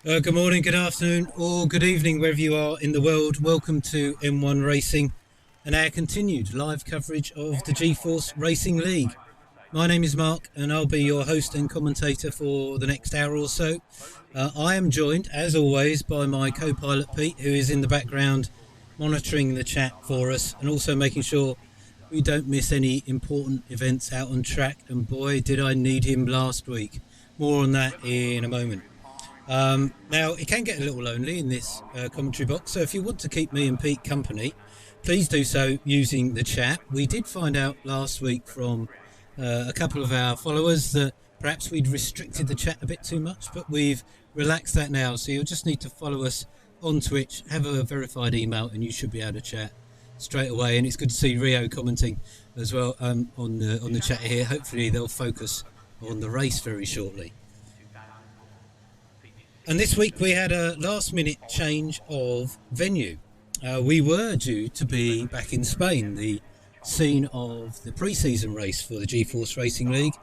Good morning, good afternoon, or good evening, wherever you are in the world. Welcome to M1 Racing and our continued live coverage of the G-Force Racing League. My name is Mark, and I'll be your host and commentator for the next hour or so. I am joined, as always, by my co-pilot Pete, who is in the background monitoring the chat for us and also making sure we don't miss any important events out on track. And boy, did I need him last week. More on that in a moment. Now, it can get a little lonely in this commentary box, so if you want to keep me and Pete company, please do so using the chat. We did find out last week from a couple of our followers that perhaps we'd restricted the chat a bit too much, but we've relaxed that now, so you'll just need to follow us on Twitch, have a verified email, and you should be able to chat straight away. And it's good to see Rio commenting as well on the chat here. Hopefully they'll focus on the race very shortly. And this week we had a last minute change of venue. We were due to be back in Spain, the scene of the pre-season race for the G-Force Racing League.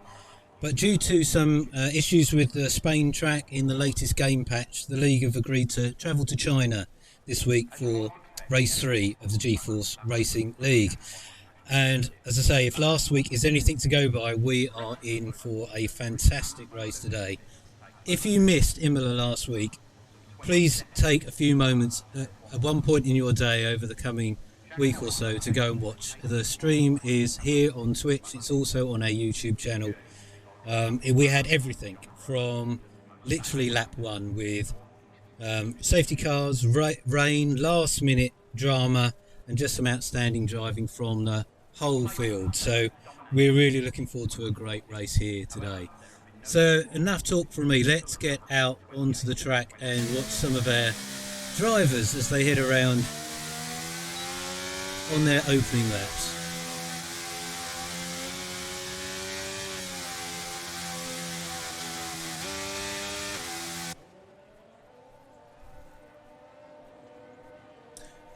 But due to some issues with the Spain track in the latest game patch, the league have agreed to travel to China this week for race 3 of the G-Force Racing League. And as I say, if last week is anything to go by, we are in for a fantastic race today. If you missed Imola last week, please take a few moments at one point in your day over the coming week or so to go and watch. The stream is here on Twitch. It's also on our YouTube channel. We had everything from literally lap 1 with safety cars, rain, last minute drama, and just some outstanding driving from the whole field. So we're really looking forward to a great race here today. So enough talk from me. Let's get out onto the track and watch some of our drivers as they head around on their opening laps.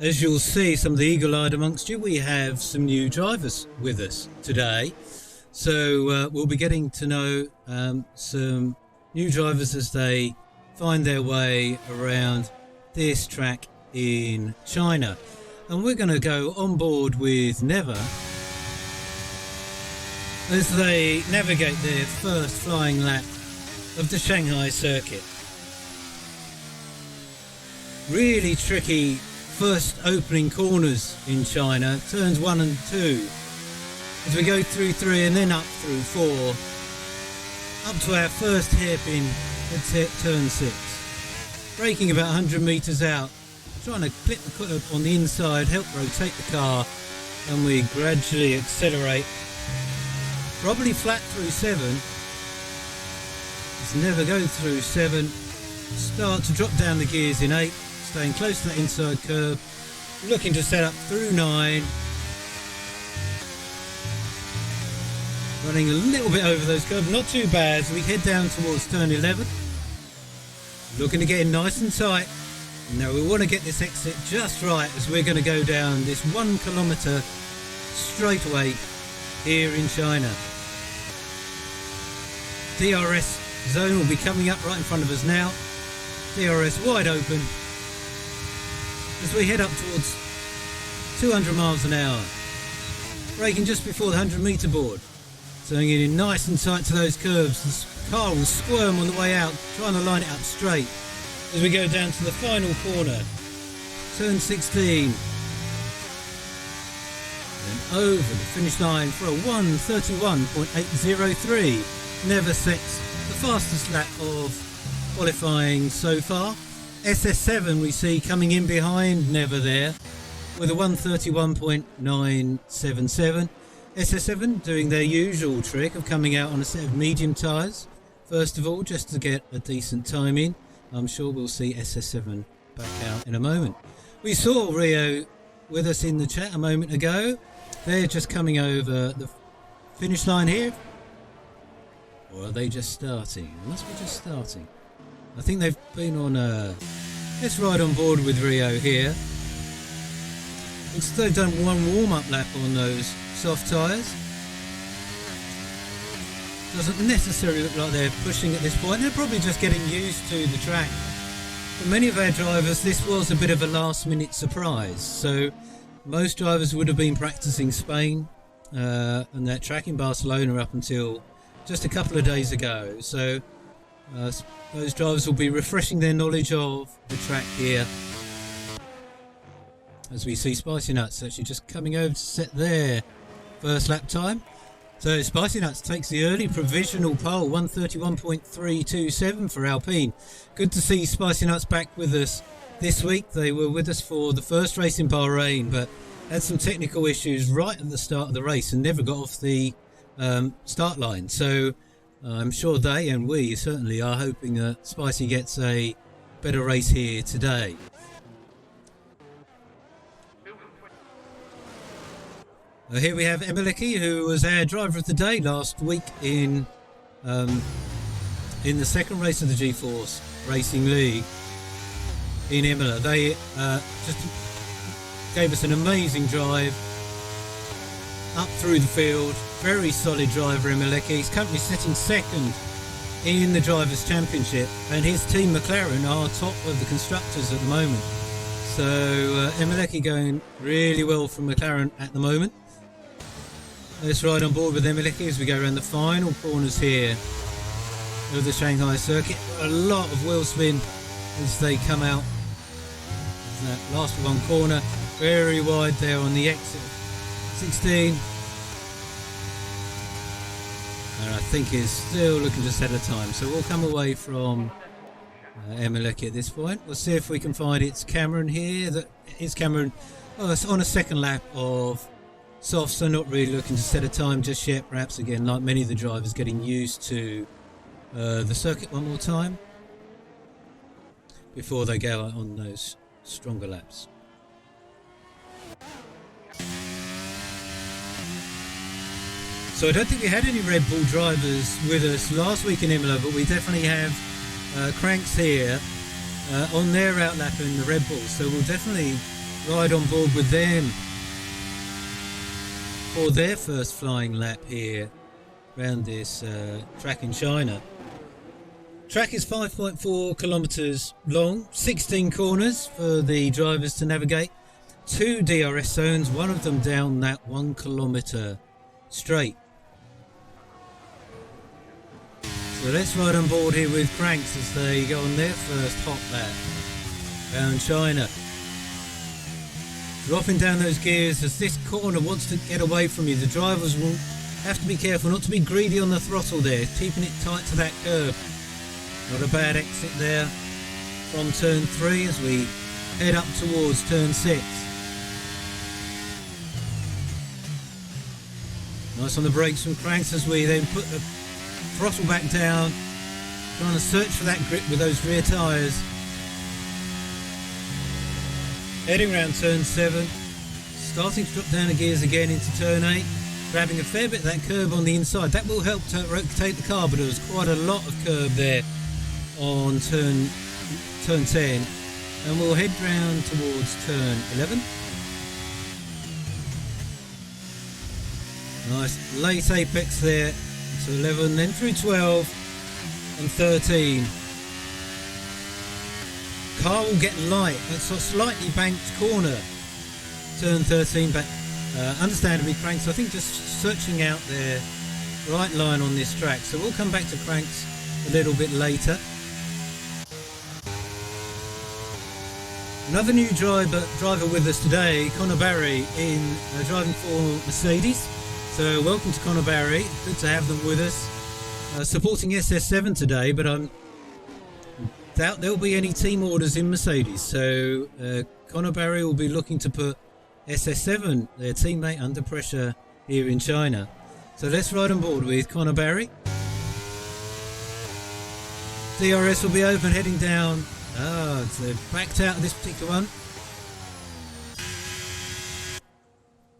As you'll see, some of the eagle-eyed amongst you, we have some new drivers with us today. So we'll be getting to know some new drivers as they find their way around this track in China. And we're going to go on board with Neva as they navigate their first flying lap of the Shanghai circuit. Really tricky first opening corners in China, turns 1 and 2. As we go through 3 and then up through 4, up to our first hairpin at turn 6. Braking about 100 metres out, trying to clip the curb on the inside, help rotate the car, and we gradually accelerate. Probably flat through 7. Let's never go through 7. Start to drop down the gears in 8, staying close to that inside curve, looking to set up through 9. Running a little bit over those curves, not too bad as we head down towards turn 11. Looking to get in nice and tight. Now we want to get this exit just right as we're going to go down this 1 kilometre straightaway here in China. DRS zone will be coming up right in front of us now. DRS wide open as we head up towards 200 miles an hour. Braking just before the 100 metre board. Turning it in nice and tight to those curves. The car will squirm on the way out, trying to line it up straight as we go down to the final corner. Turn 16. And over the finish line for a 1:31.803. Neva sets the fastest lap of qualifying so far. SS7 we see coming in behind Neva there with a 1:31.977. SS7 doing their usual trick of coming out on a set of medium tyres first of all, just to get a decent time in. I'm sure we'll see SS7 back out in a moment. We saw Rio with us in the chat a moment ago. They're just coming over the finish line here. Or are they just starting? They must be just starting. I think they've been on let's ride on board with Rio here. Looks as though they've done one warm-up lap on those soft tyres. Doesn't necessarily look like they're pushing at this point. They're probably just getting used to the track For many of our drivers, this was a bit of a last-minute surprise. So most drivers would have been practicing Spain and that track in Barcelona up until just a couple of days ago. So those drivers will be refreshing their knowledge of the track here. As we see Spicy Nuts actually just coming over to set their first lap time. So Spicy Nuts takes the early provisional pole, 131.327 for Alpine. Good to see Spicy Nuts back with us this week. They were with us for the first race in Bahrain, but had some technical issues right at the start of the race and never got off the start line. So I'm sure they and we certainly are hoping that Spicy gets a better race here today. Here we have Emiliki, who was our driver of the day last week in the second race of the G-Force Racing League in Imola. They just gave us an amazing drive up through the field. Very solid driver, Emiliki. He's currently sitting second in the Drivers' Championship, and his team McLaren are top of the constructors at the moment. So Emiliki going really well from McLaren at the moment. Let's ride on board with Emiliki as we go around the final corners here of the Shanghai circuit. A lot of wheel spin as they come out. That last one corner, very wide there on the exit. 16. And I think is still looking just ahead of time. So we'll come away from Emiliki at this point. We'll see if we can find it's Cameron here. That is Cameron. Oh, it's on a second lap of softs, so not really looking to set a time just yet. Perhaps again, like many of the drivers, getting used to the circuit one more time before they go out on those stronger laps. So I don't think we had any Red Bull drivers with us last week in Imola, but we definitely have Cranks here on their outlap in the Red Bull. So we'll definitely ride on board with them for their first flying lap here around this track in China. Track is 5.4 kilometres long, 16 corners for the drivers to navigate, 2 DRS zones, one of them down that 1 kilometre straight. So let's ride on board here with Cranks as they go on their first hot lap around China. Dropping down those gears as this corner wants to get away from you. The drivers will have to be careful not to be greedy on the throttle there, keeping it tight to that curb. Not a bad exit there from turn 3 as we head up towards turn 6. Nice on the brakes from Cranks as we then put the throttle back down, trying to search for that grip with those rear tyres. Heading around turn 7, starting to drop down the gears again into turn 8, grabbing a fair bit of that curb on the inside. That will help to rotate the car, but there was quite a lot of curb there on turn 10, and we'll head round towards turn 11. Nice late apex there to 11, then through 12 and 13. Car will get light. That's a slightly banked corner, turn 13, but understandably Cranks, I think, just searching out their right line on this track. So we'll come back to Cranks a little bit later. Another new driver with us today, Connor Barry, in driving for Mercedes. So welcome to Connor Barry. Good to have them with us. Supporting SS7 today, but I doubt there'll be any team orders in Mercedes. So Connor Barry will be looking to put SS7, their teammate, under pressure here in China. So let's ride on board with Connor Barry. DRS will be open, heading down. So they've backed out of this particular one.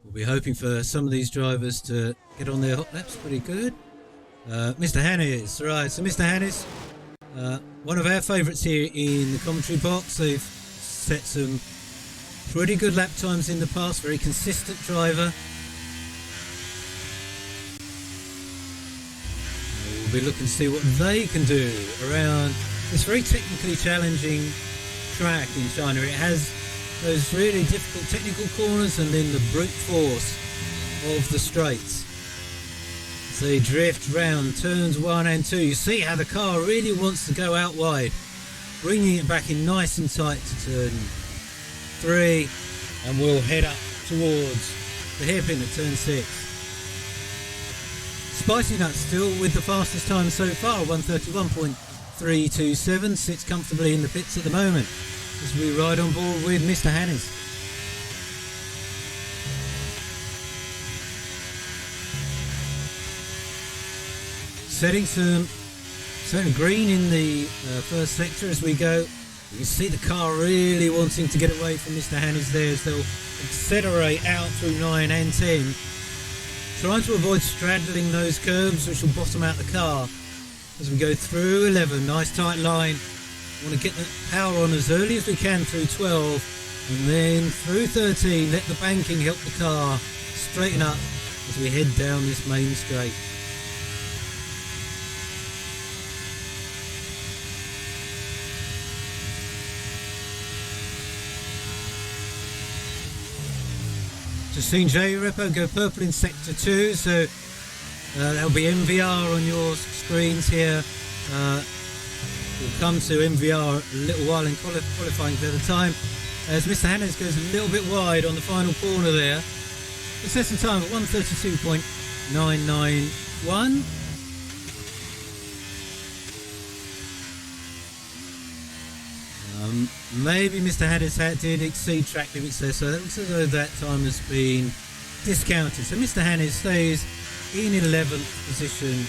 We'll be hoping for some of these drivers to get on their hot laps pretty good. Mr. Hannes, right, so Mr. Hannes, one of our favourites here in the commentary box. They've set some pretty good lap times in the past, very consistent driver. We'll be looking to see what they can do around this very technically challenging track in China. It has those really difficult technical corners and then the brute force of the straights. So you drift round turns 1 and 2. You see how the car really wants to go out wide, bringing it back in nice and tight to turn 3, and we'll head up towards the hairpin at turn 6. Spicy Nuts still with the fastest time so far, 131.327, sits comfortably in the pits at the moment as we ride on board with Mr. Hannes. Setting some green in the first sector as we go. You can see the car really wanting to get away from Mr. Hannes there as they'll accelerate out through 9 and 10. Trying to avoid straddling those curbs which will bottom out the car as we go through 11. Nice tight line. Want to get the power on as early as we can through 12 and then through 13. Let the banking help the car straighten up as we head down this main straight. Just seen J Repo go purple in sector 2, so there'll be MVR on your screens here. We'll come to MVR a little while in qualifying for the time as Mr. Hannes goes a little bit wide on the final corner there. It sets the time at 1:32.991. Maybe Mr. Hannes did exceed track limits there, so that looks as though that time has been discounted. So Mr. Hannes stays in 11th position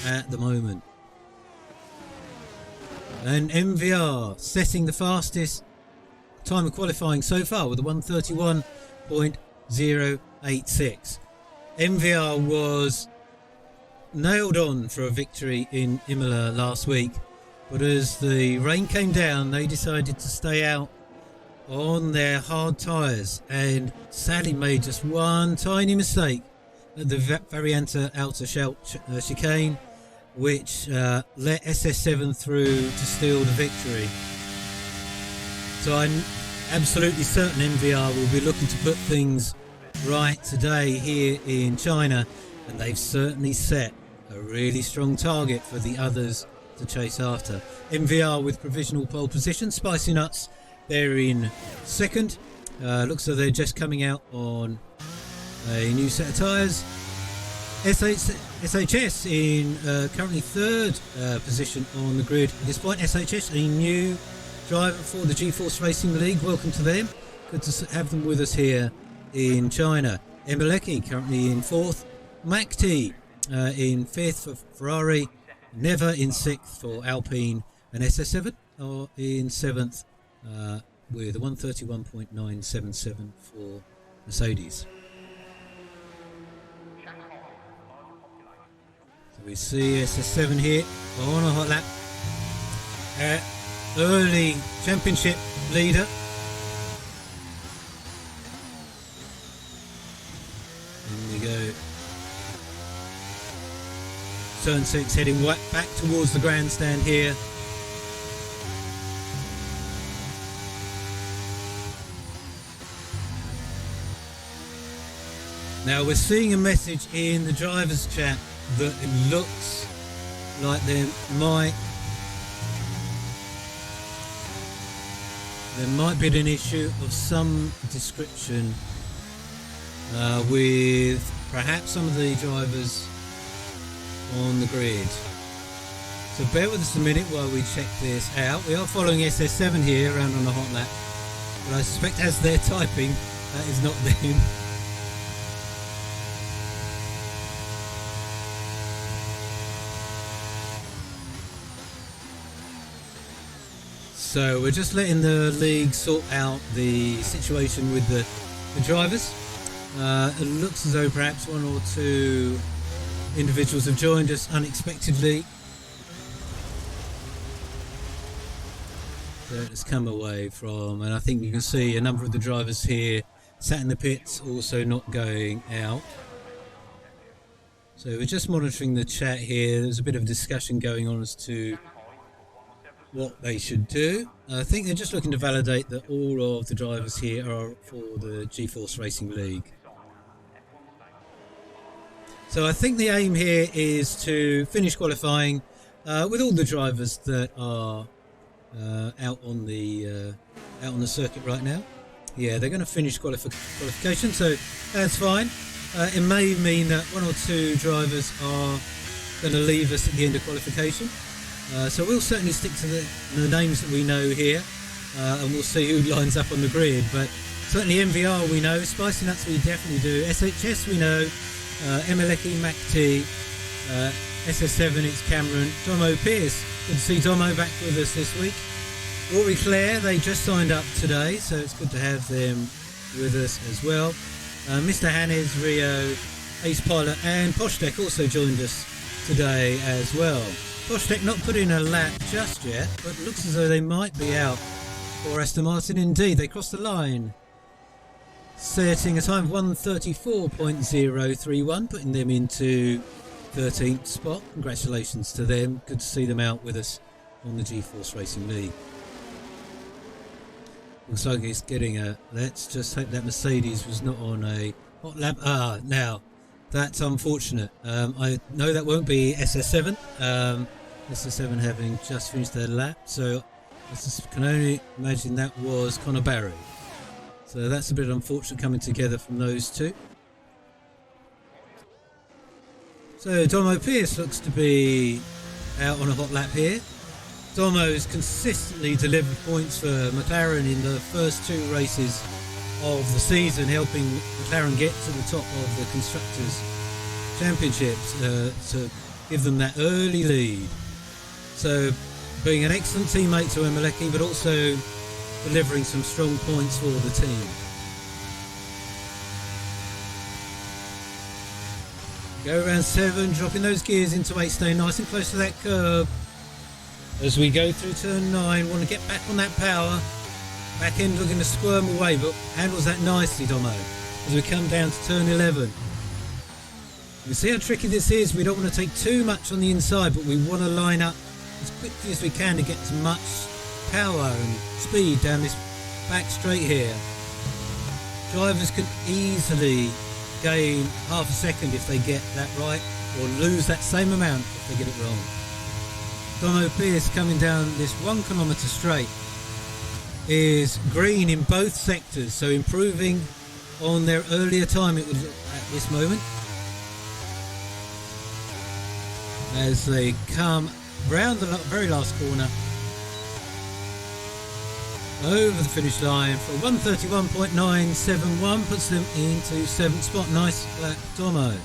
at the moment. And MVR setting the fastest time of qualifying so far with a 1:31.086. MVR was nailed on for a victory in Imola last week, but as the rain came down they decided to stay out on their hard tyres and sadly made just one tiny mistake at the Varianta outer chicane, which let SS7 through to steal the victory. So I'm absolutely certain MVR will be looking to put things right today here in China, and they've certainly set a really strong target for the others to chase after. MVR with provisional pole position. Spicy Nuts, they're in second. Looks like they're just coming out on a new set of tyres. SHS in currently third position on the grid. At this point, SHS, a new driver for the G-Force Racing League. Welcome to them. Good to have them with us here in China. Embeleki currently in fourth. MacT in fifth for Ferrari. Never in sixth for Alpine, and SS7 are in seventh with a 1:31.977 for Mercedes. So we see SS7 here on a hot lap. Early championship leader. In we go. Turn 6 heading back towards the grandstand here. Now we're seeing a message in the driver's chat that it looks like there might be an issue of some description with perhaps some of the drivers on the grid. So bear with us a minute while we check this out. We are following SS7 here around on the hot lap, but I suspect as they're typing, that is not them. So we're just letting the league sort out the situation with the drivers. It looks as though perhaps one or two individuals have joined us unexpectedly. So it's come away from, and I think you can see a number of the drivers here sat in the pits also not going out. So we're just monitoring the chat here. There's a bit of a discussion going on as to what they should do. I think they're just looking to validate that all of the drivers here are for the G-Force Racing League. So I think the aim here is to finish qualifying with all the drivers that are out on the circuit right now. Yeah, they're going to finish qualification, so that's fine. It may mean that one or two drivers are going to leave us at the end of qualification. So we'll certainly stick to the names that we know here, and we'll see who lines up on the grid. But certainly MVR we know, Spicy Nuts we definitely do, SHS we know, Emeleki, Mac T, SS7 it's Cameron, Domo Pierce. Good to see Domo back with us this week. Rory Clare, they just signed up today, so it's good to have them with us as well. Mr. Hannes, Rio, Ace Pilot and Postek also joined us today as well. Postek not put in a lap just yet, but looks as though they might be out for Aston Martin. Indeed, they crossed the line, setting a time of 1:34.031, putting them into 13th spot. Congratulations to them. Good to see them out with us on the G-Force Racing League. Looks like it's getting a... Let's just hope that Mercedes was not on a hot lap. Now, that's unfortunate. I know that won't be SS7. SS7 having just finished their lap, so I can only imagine that was Conor Barry. So that's a bit unfortunate coming together from those two. So Domo Pierce looks to be out on a hot lap here. Domo's consistently delivered points for McLaren in the first two races of the season, helping McLaren get to the top of the Constructors' Championships to give them that early lead. So being an excellent teammate to Emeleki, but also delivering some strong points for the team. Go around 7, dropping those gears into 8, staying nice and close to that curb. As we go through turn 9, want to get back on that power. Back end looking to squirm away, but handles that nicely, Domo. As we come down to turn 11. You see how tricky this is. We don't want to take too much on the inside, but we want to line up as quickly as we can to get as much power and speed down this back straight here. Drivers can easily gain half a second if they get that right, or lose that same amount if they get it wrong. Domo Pierce coming down this 1 kilometre straight is green in both sectors, so improving on their earlier time it was at this moment. As they come round the very last corner over the finish line for 1:31.971, puts them into 7th spot. Nice black Domo.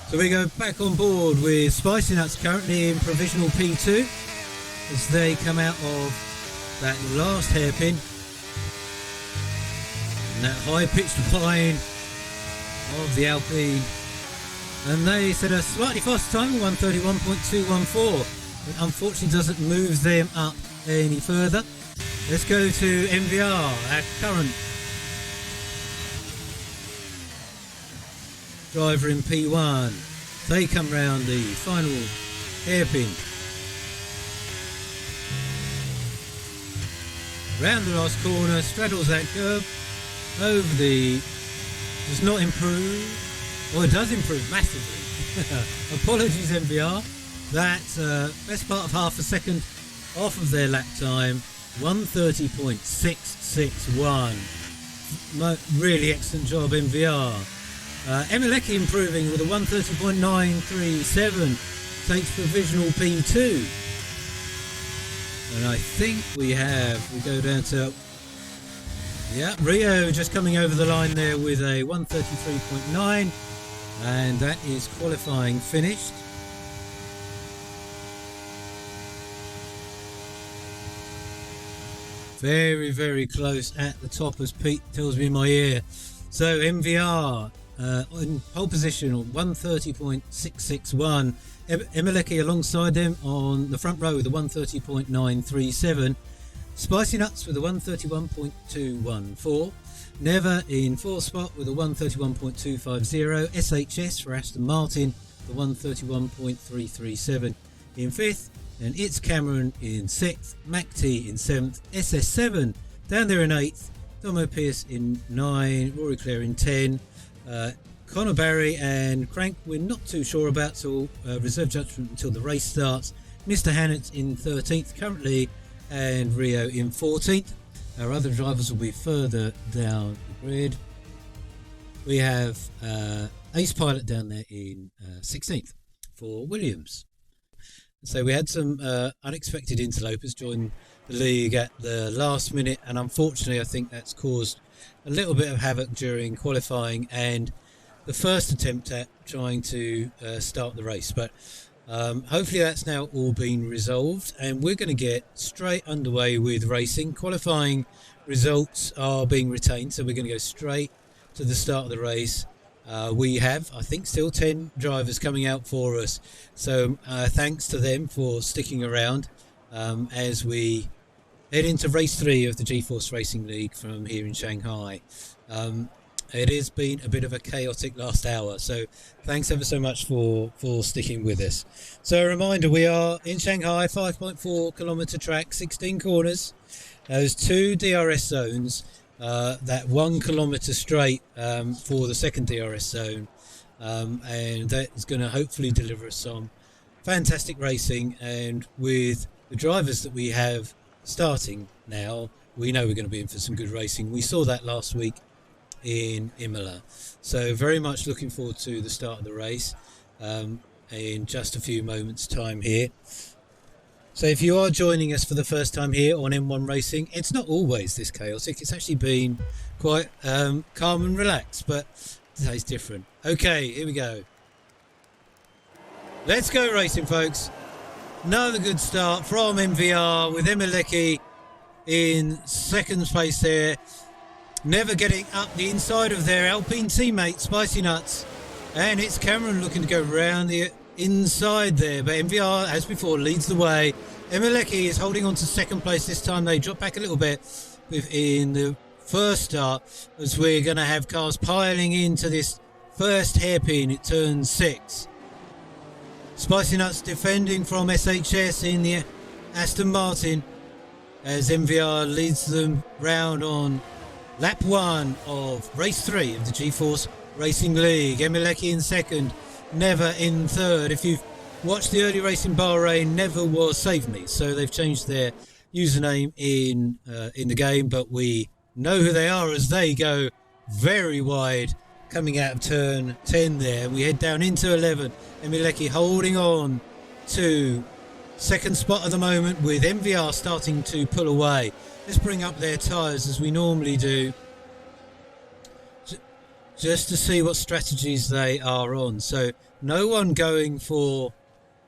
So we go back on board with Spicy Nuts currently in provisional P2 as they come out of that last hairpin and that high-pitched whine of the Alpine, and they set a slightly faster time, 1:31.214, but unfortunately doesn't move them up any further. Let's go to MVR, our current driver in P1. They come round the final hairpin, round the last corner, straddles that curb, over the... does not improve, or it does improve massively. Apologies MVR, that's best part of half a second off of their lap time, 1:30.661. Really excellent job MVR. Emeleki improving with a 1:30.937, takes provisional P2. And I think we go down to, Rio just coming over the line there with a 1:33.9, and that is qualifying finished. Very, very close at the top, as Pete tells me in my ear. So MVR in pole position on 1:30.661. Emeleki alongside them on the front row with a 1:30.937. Spicy Nuts with a 1:31.214. Never in 4th spot with a 131.250. SHS for Aston Martin, the 131.337 in 5th. And It's Cameron in 6th. Mac T in 7th. SS7 down there in 8th. Domo Pierce in 9. Rory Clare in 10. Conor Barry and Crank we're not too sure about till reserve judgment until the race starts. Mr. Hannett in 13th currently, and Rio in 14th. Our other drivers will be further down the grid. We have Ace Pilot down there in 16th for Williams. So we had some unexpected interlopers join the league at the last minute, and unfortunately I think that's caused a little bit of havoc during qualifying and the first attempt at trying to start the race. But hopefully that's now all been resolved, and we're going to get straight underway with racing. Qualifying results are being retained, so we're going to go straight to the start of the race. We have, I think, still 10 drivers coming out for us, so thanks to them for sticking around as we head into race 3 of the G-Force Racing League from here in Shanghai. It has been a bit of a chaotic last hour, so thanks ever so much for sticking with us. So a reminder, we are in Shanghai, 5.4 kilometre track, 16 corners. There's 2 DRS zones, that 1 kilometre straight for the second DRS zone, and that is going to hopefully deliver us some fantastic racing. And with the drivers that we have starting now, we know we're going to be in for some good racing. We saw that last week in Imola, so very much looking forward to the start of the race in just a few moments time here. So if you are joining us for the first time here on M1 Racing, it's not always this chaotic. It's actually been quite calm and relaxed, but today's different. Okay, here we go. Let's go racing, folks. Another good start from MVR with Emilecki in second place there. Never getting up the inside of their Alpine teammate, Spicy Nuts. And it's Cameron looking to go round the inside there. But MVR, as before, leads the way. Emilecki is holding on to second place this time. They drop back a little bit in the first start, as we're going to have cars piling into this first hairpin at turn 6. Spicy Nuts defending from SHS in the Aston Martin, as MVR leads them round on lap 1 of race 3 of the G-Force Racing League. Emilecki in second, Never in third. If you've watched the early race in Bahrain, Never was Save Me, so they've changed their username in the game, but we know who they are as they go very wide coming out of turn 10 there. We head down into 11. Emilecki holding on to second spot at the moment, with MVR starting to pull away. Let's bring up their tyres as we normally do, just to see what strategies they are on. So no one going for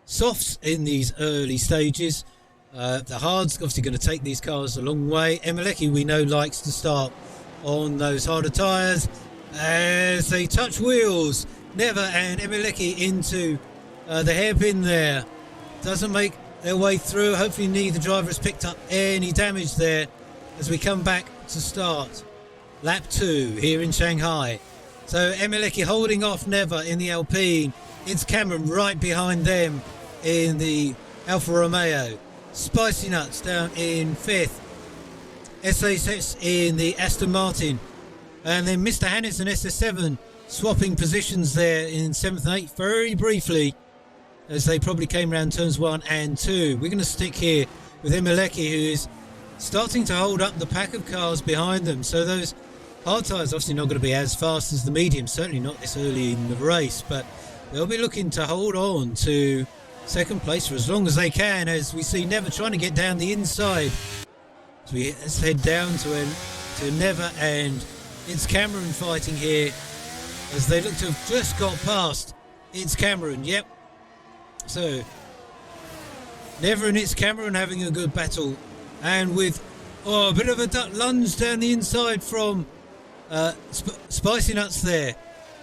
softs in these early stages. The hard's obviously going to take these cars a long way. Emilecki, we know, likes to start on those harder tyres as they touch wheels. Never and Emilecki into the hairpin there. Doesn't make their way through. Hopefully neither driver has picked up any damage there as we come back to start lap 2 here in Shanghai. So Emilecki holding off Never in the Alpine. It's Cameron right behind them in the Alfa Romeo. Spicy Nuts down in 5th. SHS in the Aston Martin. And then Mr. Hannes and SS7 swapping positions there in 7th and 8th very briefly, as they probably came around turns 1 and 2. We're going to stick here with Emilecki, who is starting to hold up the pack of cars behind them. So those hard tyres obviously not going to be as fast as the medium, certainly not this early in the race, but they'll be looking to hold on to second place for as long as they can, as we see Never trying to get down the inside. So let's head down to Never, and it's Cameron fighting here as they look to have just got past. It's Cameron, yep. So Never and it's Cameron having a good battle, and with a bit of a duck lunge down the inside from Spicy Nuts there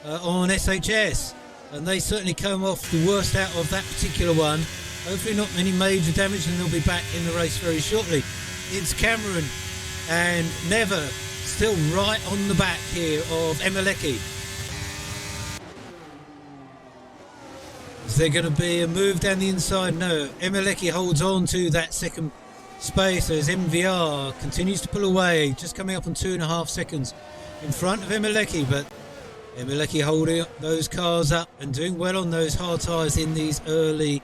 on SHS, and they certainly come off the worst out of that particular one. Hopefully not any major damage, and they'll be back in the race very shortly. It's Cameron and Never still right on the back here of Emeleki. Is there going to be a move down the inside? No. Emeleki holds on to that second space as MVR continues to pull away, just coming up on 2.5 seconds in front of Emeleki, but Emeleki holding those cars up and doing well on those hard tyres in these early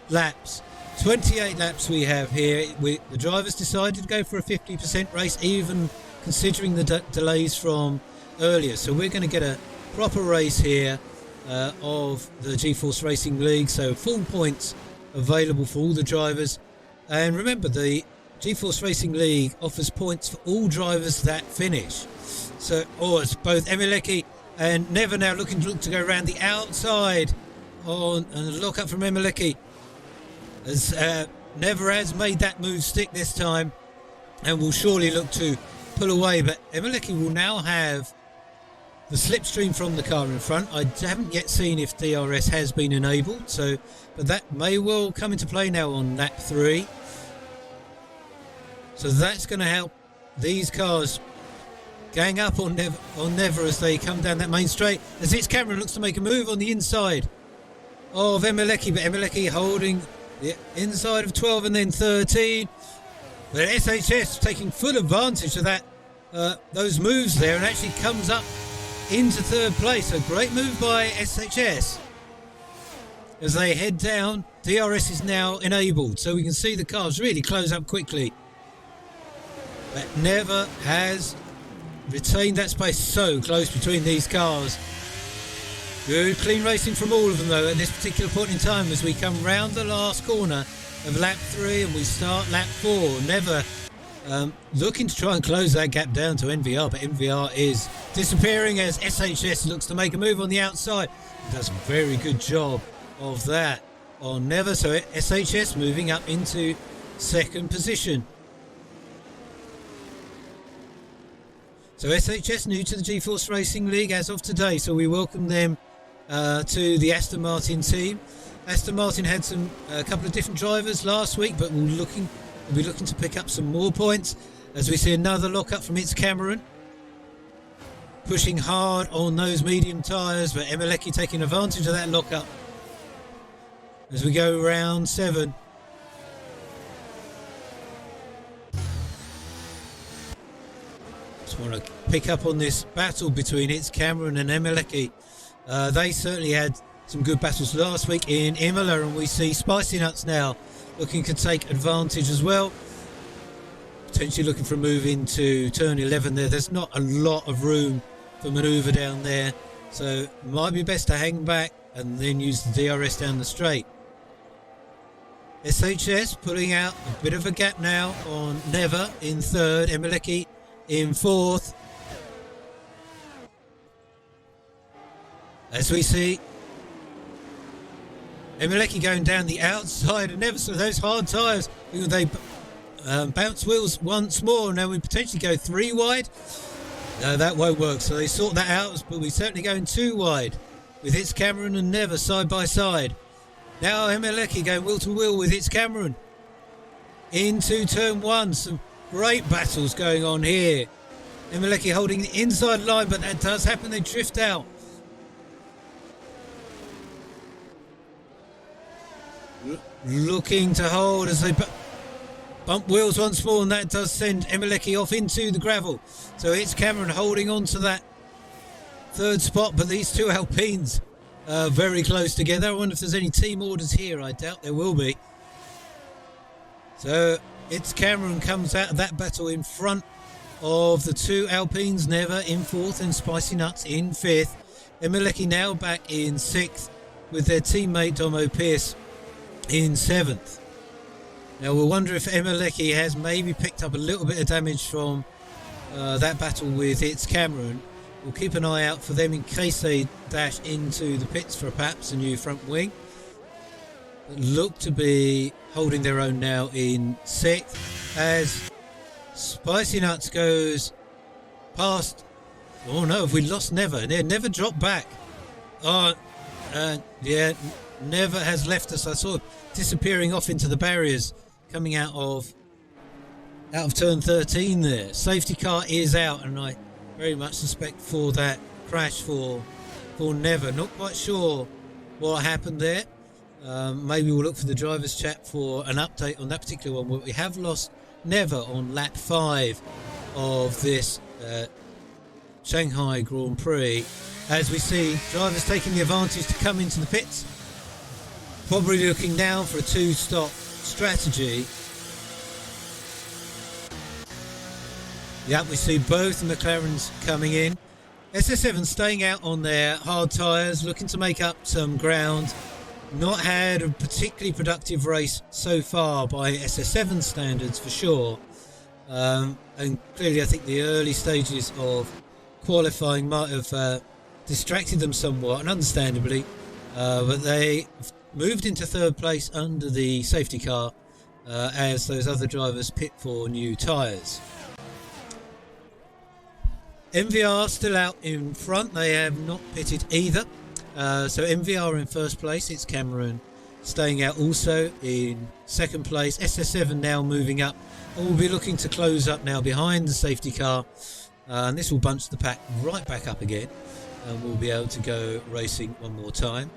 laps. 28 laps we have here. The drivers decided to go for a 50% race, even considering the delays from earlier. So we're going to get a proper race here of the G-Force Racing League. So full points available for all the drivers. And remember, the G-Force Racing League offers points for all drivers that finish. So, it's both Emeleki and Never now looking to go around the outside and a lock up from Emeleki. As Never has made that move stick this time and will surely look to pull away. But Emeleki will now have the slipstream from the car in front. I haven't yet seen if DRS has been enabled, but that may well come into play now on lap 3. So that's going to help these cars gang up on Never as they come down that main straight. As it's Cameron looks to make a move on the inside of Emeleki, but Emeleki holding the inside of 12 and then 13. But SHS taking full advantage of that, those moves there, and actually comes up into third place. A great move by SHS as they head down. DRS is now enabled, so we can see the cars really close up quickly. But Never has retained that space so close between these cars. Good clean racing from all of them though at this particular point in time as we come round the last corner of lap 3 and we start lap 4. Never looking to try and close that gap down to NVR, but NVR is disappearing as SHS looks to make a move on the outside. It does a very good job of that on Never, so SHS moving up into second position. So SHS new to the G-Force Racing League as of today, so we welcome them to the Aston Martin team. Aston Martin had a couple of different drivers last week, but we'll be looking to pick up some more points as we see another lock-up from It's Cameron. Pushing hard on those medium tyres, but Emeleki taking advantage of that lock-up as we go round 7. Just want to pick up on this battle between It's Cameron and Emeleki. They certainly had some good battles last week in Imola, and we see Spicy Nuts now looking to take advantage as well. Potentially looking for a move into turn 11 there. There's not a lot of room for manoeuvre down there, so it might be best to hang back and then use the DRS down the straight. SHS pulling out a bit of a gap now on Never in third, Emeleki in fourth. As we see Emeleki going down the outside and Never, so those hard tyres, they bounce wheels once more. Now we potentially go 3 wide. No, that won't work, so they sort that out, but we're certainly going 2 wide with It's Cameron and Never side by side. Now Emeleki going wheel to wheel with It's Cameron into turn 1. Some great battles going on here. Emeleki holding the inside line, but that does happen, they drift out. Looking to hold as they bump wheels once more, and that does send Emeleki off into the gravel. So it's Cameron holding on to that third spot, but these two Alpines are very close together. I wonder if there's any team orders here. I doubt there will be. So it's Cameron comes out of that battle in front of the 2 Alpines, Never in 4th and Spicy Nuts in 5th. Emeleki now back in 6th with their teammate Domo Pierce in 7th. Now we'll wonder if Emeleki has maybe picked up a little bit of damage from that battle with It's Cameron. We'll keep an eye out for them in case they dash into the pits for perhaps a new front wing. But look to be holding their own now in 6th as Spicy Nuts goes past. Oh no, have we lost Never? Never dropped back. Yeah, Never has left us. I saw disappearing off into the barriers coming out of out of turn 13 there. Safety car is out, and I very much suspect for that crash for Never. Not quite sure what happened there. Maybe we'll look for the driver's chat for an update on that particular one. We have lost Never on lap 5 of this Shanghai Grand Prix, as we see drivers taking the advantage to come into the pits, probably looking now for a 2-stop strategy. Yep, we see both McLarens coming in. SS7 staying out on their hard tyres, looking to make up some ground. Not had a particularly productive race so far by SS7 standards, for sure. And clearly I think the early stages of qualifying might have distracted them somewhat, and understandably. But they moved into third place under the safety car as those other drivers pit for new tyres. MVR still out in front. They have not pitted either. So MVR in first place. It's Cameron staying out also in second place. SS7 now moving up. And we'll be looking to close up now behind the safety car. And this will bunch the pack right back up again. And we'll be able to go racing one more time.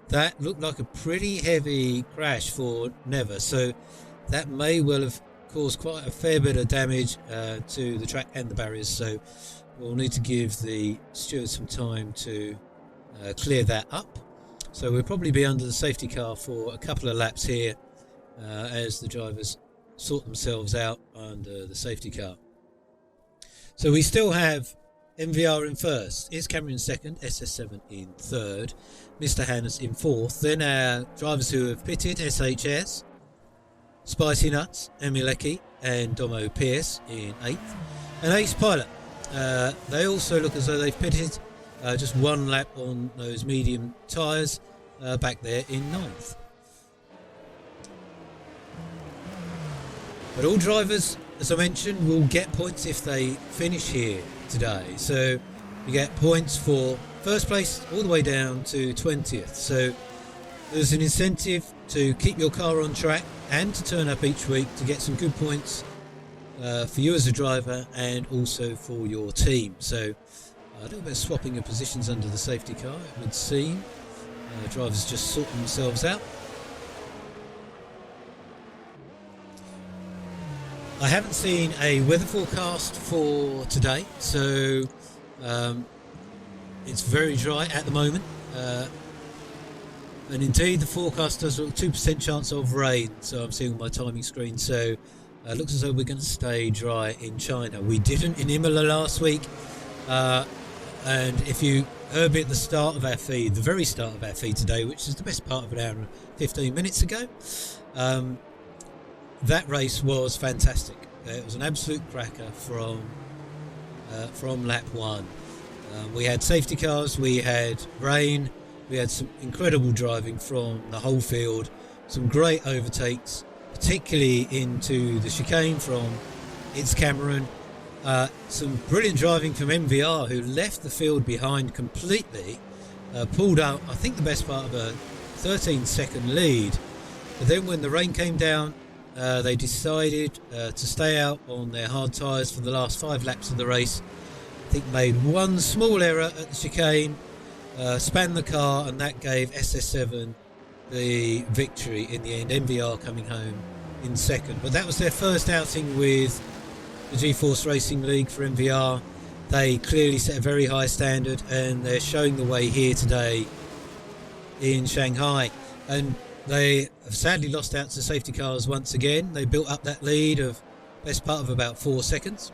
That looked like a pretty heavy crash for Never. So that may well have caused quite a fair bit of damage to the track and the barriers. So we'll need to give the stewards some time to clear that up. So we'll probably be under the safety car for a couple of laps here as the drivers sort themselves out under the safety car. So we still have MVR in first, it's Cameron in second, SS7 in third, Mr. Hannes in fourth. Then our drivers who have pitted, SHS, Spicy Nuts, Emilecki and Domo Pierce in eighth, and Ace Pilot. They also look as though they've pitted just one lap on those medium tyres back there in ninth. But all drivers, as I mentioned, will get points if they finish here today. So you get points for first place all the way down to 20th. So there's an incentive to keep your car on track and to turn up each week to get some good points for you as a driver and also for your team. So a little bit of swapping of positions under the safety car, it would seem. Drivers just sorting themselves out. I haven't seen a weather forecast for today, so it's very dry at the moment. And indeed, the forecast does look 2% chance of rain, so I'm seeing on my timing screen. So it looks as though we're going to stay dry in China. We didn't in Imola last week. And if you heard me at the start of our feed, the very start of our feed today, which is the best part of an hour and 15 minutes ago, that race was fantastic. It was an absolute cracker from lap one. We had safety cars, we had rain, we had some incredible driving from the whole field, some great overtakes, particularly into the chicane from It's Cameron. Some brilliant driving from MVR, who left the field behind completely, pulled out, I think, the best part of a 13-second lead. But then when the rain came down, they decided to stay out on their hard tyres for the last 5 laps of the race. I think made one small error at the chicane, span the car, and that gave SS7 the victory in the end. MVR coming home in second. But that was their first outing with the G-Force Racing League for MVR. They clearly set a very high standard, and they're showing the way here today in Shanghai. And they have sadly lost out to safety cars once again. They built up that lead of best part of about 4 seconds.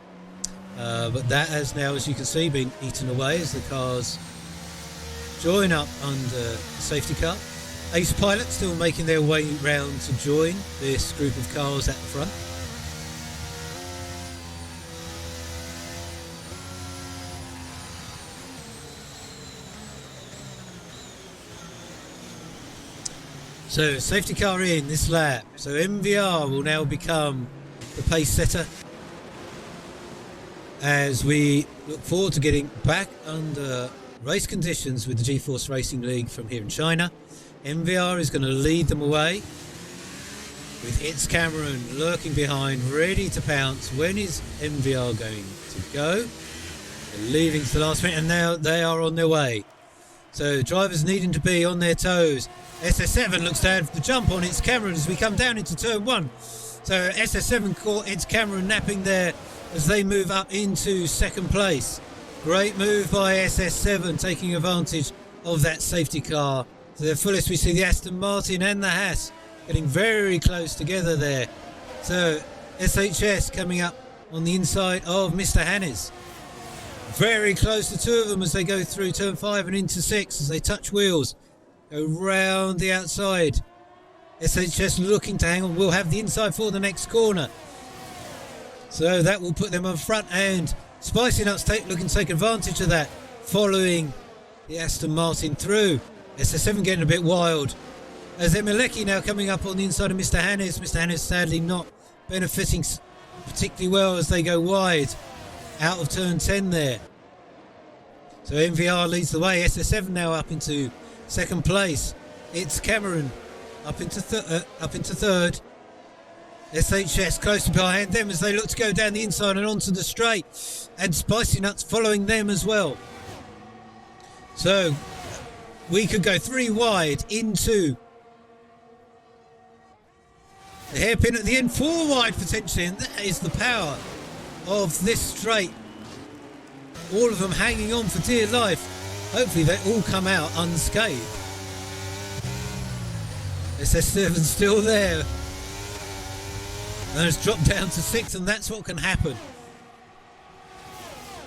But that has now, as you can see, been eaten away as the cars join up under the safety car. Ace Pilot still making their way round to join this group of cars at the front. So safety car in this lap. So MVR will now become the pace setter as we look forward to getting back under race conditions with the G-Force Racing League from here in China. MVR is going to lead them away. with It's Cameron lurking behind, ready to pounce. When is MVR going to go? They're leaving to the last minute, and now they are on their way. So drivers needing to be on their toes. SS7 looks to have the jump on It's Cameron as we come down into turn 1. So SS7 caught It's Cameron napping there as they move up into second place. Great move by SS7, taking advantage of that safety car. To their fullest, we see the Aston Martin and the Haas getting very close together there. So SHS coming up on the inside of Mr. Hannes. Very close, the two of them, as they go through turn 5 and into 6 as they touch wheels. Go round the outside. SHS looking to hang on. We'll have the inside for the next corner. So that will put them on front, and Spicy Nuts looking to take advantage of that, following the Aston Martin through. SS7 getting a bit wild. As Emeleki now coming up on the inside of Mr. Hannes. Mr. Hannes sadly not benefiting particularly well as they go wide out of turn 10 there. So MVR leads the way. SS7 now up into second place. It's Cameron up into third. SHS close behind them as they look to go down the inside and onto the straight, and Spicy Nuts following them as well. So we could go 3 wide into the hairpin at the end, 4 wide potentially, and that is the power of this straight. All of them hanging on for dear life. Hopefully they all come out unscathed. SS7 still there. And it's dropped down to 6, and that's what can happen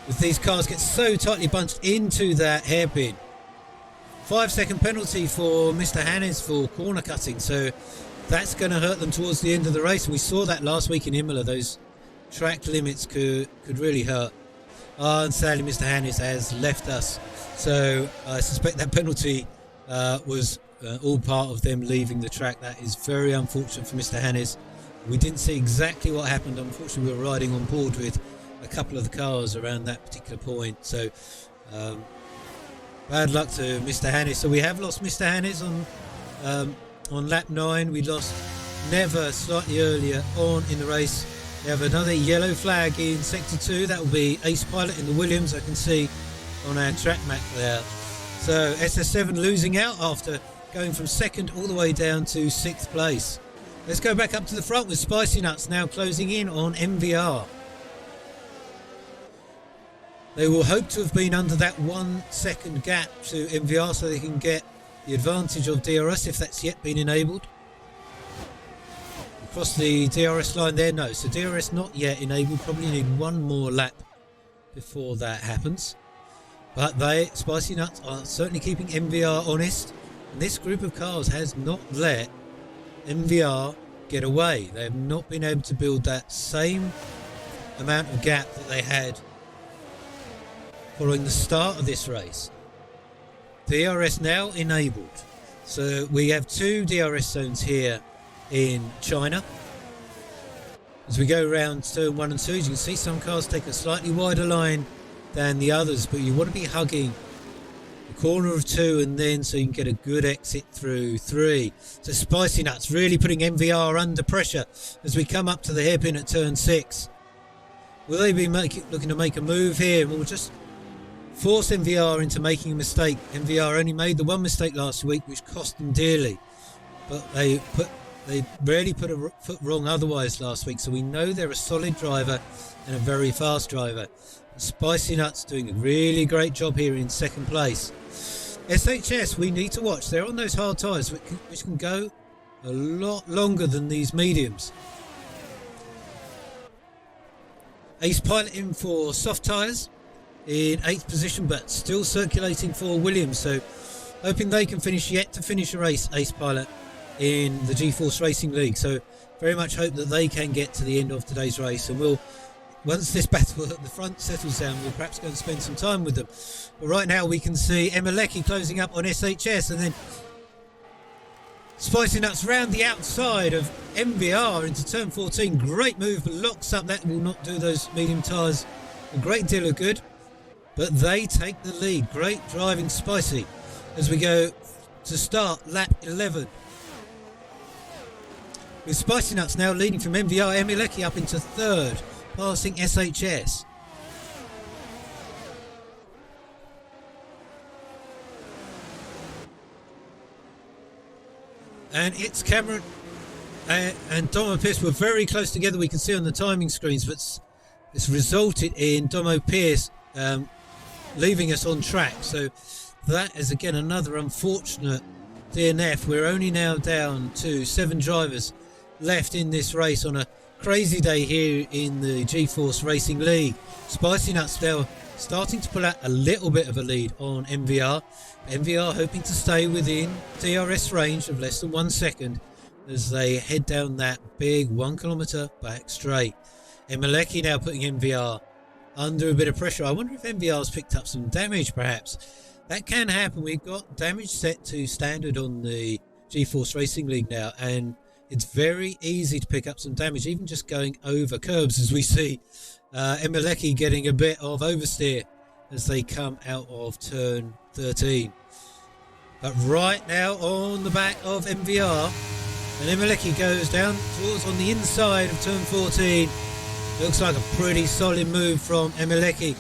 if these cars get so tightly bunched into that hairpin. 5-second penalty for Mr. Hannes for corner cutting, so that's going to hurt them towards the end of the race. And we saw that last week in Imola. Those track limits could really hurt. And sadly Mr. Hannes has left us, so I suspect that penalty was all part of them leaving the track. That is very unfortunate for Mr. Hannes. We didn't see exactly what happened. Unfortunately, we were riding on board with a couple of the cars around that particular point. So, bad luck to Mr. Hannes. So we have lost Mr. Hannes on lap 9. We lost Never slightly earlier on in the race. We have another yellow flag in sector 2. That will be Ace Pilot in the Williams. I can see on our track map there. So SS7 losing out after going from 2nd all the way down to 6th place. Let's go back up to the front with Spicy Nuts now closing in on MVR. They will hope to have been under that 1 second gap to MVR so they can get the advantage of DRS if that's yet been enabled. Across the DRS line there, no. So DRS not yet enabled, probably need 1 more lap before that happens. But Spicy Nuts are certainly keeping MVR honest. And this group of cars has not let MVR get away. They have not been able to build that same amount of gap that they had following the start of this race. DRS now enabled. So we have 2 DRS zones here in China. As we go around turn 1 and 2, you can see some cars take a slightly wider line than the others, but you want to be hugging the corner of 2 and then so you can get a good exit through 3. So Spicy Nuts really putting MVR under pressure as we come up to the hairpin at turn 6. Will they be looking to make a move here? And we'll just force MVR into making a mistake. MVR only made the 1 mistake last week, which cost them dearly, but they rarely put a foot wrong otherwise last week, so we know they're a solid driver and a very fast driver. Spicy Nuts doing a really great job here in 2nd place. SHS, we need to watch. They're on those hard tyres which can go a lot longer than these mediums. Ace Pilot in for soft tyres in 8th position, but still circulating for Williams, so hoping they can finish a race, Ace Pilot, in the G-Force Racing League. So very much hope that they can get to the end of today's race, and we'll, once this battle at the front settles down, we'll perhaps go and spend some time with them. But right now we can see Emeleki closing up on SHS, and then Spicy Nuts round the outside of MVR into turn 14. Great move, but locks up. That will not do those medium tyres a great deal of good, but they take the lead. Great driving, Spicy, as we go to start lap 11. with Spicy Nuts now leading from MVR. Emilecki up into third, passing SHS. And it's Cameron and Domo Pierce were very close together. We can see on the timing screens, but it's resulted in Domo Pierce leaving us on track. So that is again another unfortunate DNF. We're only now down to 7 drivers left in this race on a crazy day here in the G-Force Racing League. Spicy Nuts now starting to pull out a little bit of a lead on MVR. MVR hoping to stay within DRS range of less than 1 second as they head down that big 1 kilometre back straight. Emilecki now putting MVR under a bit of pressure. I wonder if MVR's picked up some damage perhaps. That can happen. We've got damage set to standard on the G-Force Racing League now, and it's very easy to pick up some damage, even just going over curbs, as we see Emilecki getting a bit of oversteer as they come out of turn 13. But right now on the back of MVR, and Emilecki goes down towards on the inside of turn 14. Looks like a pretty solid move from Emilecki.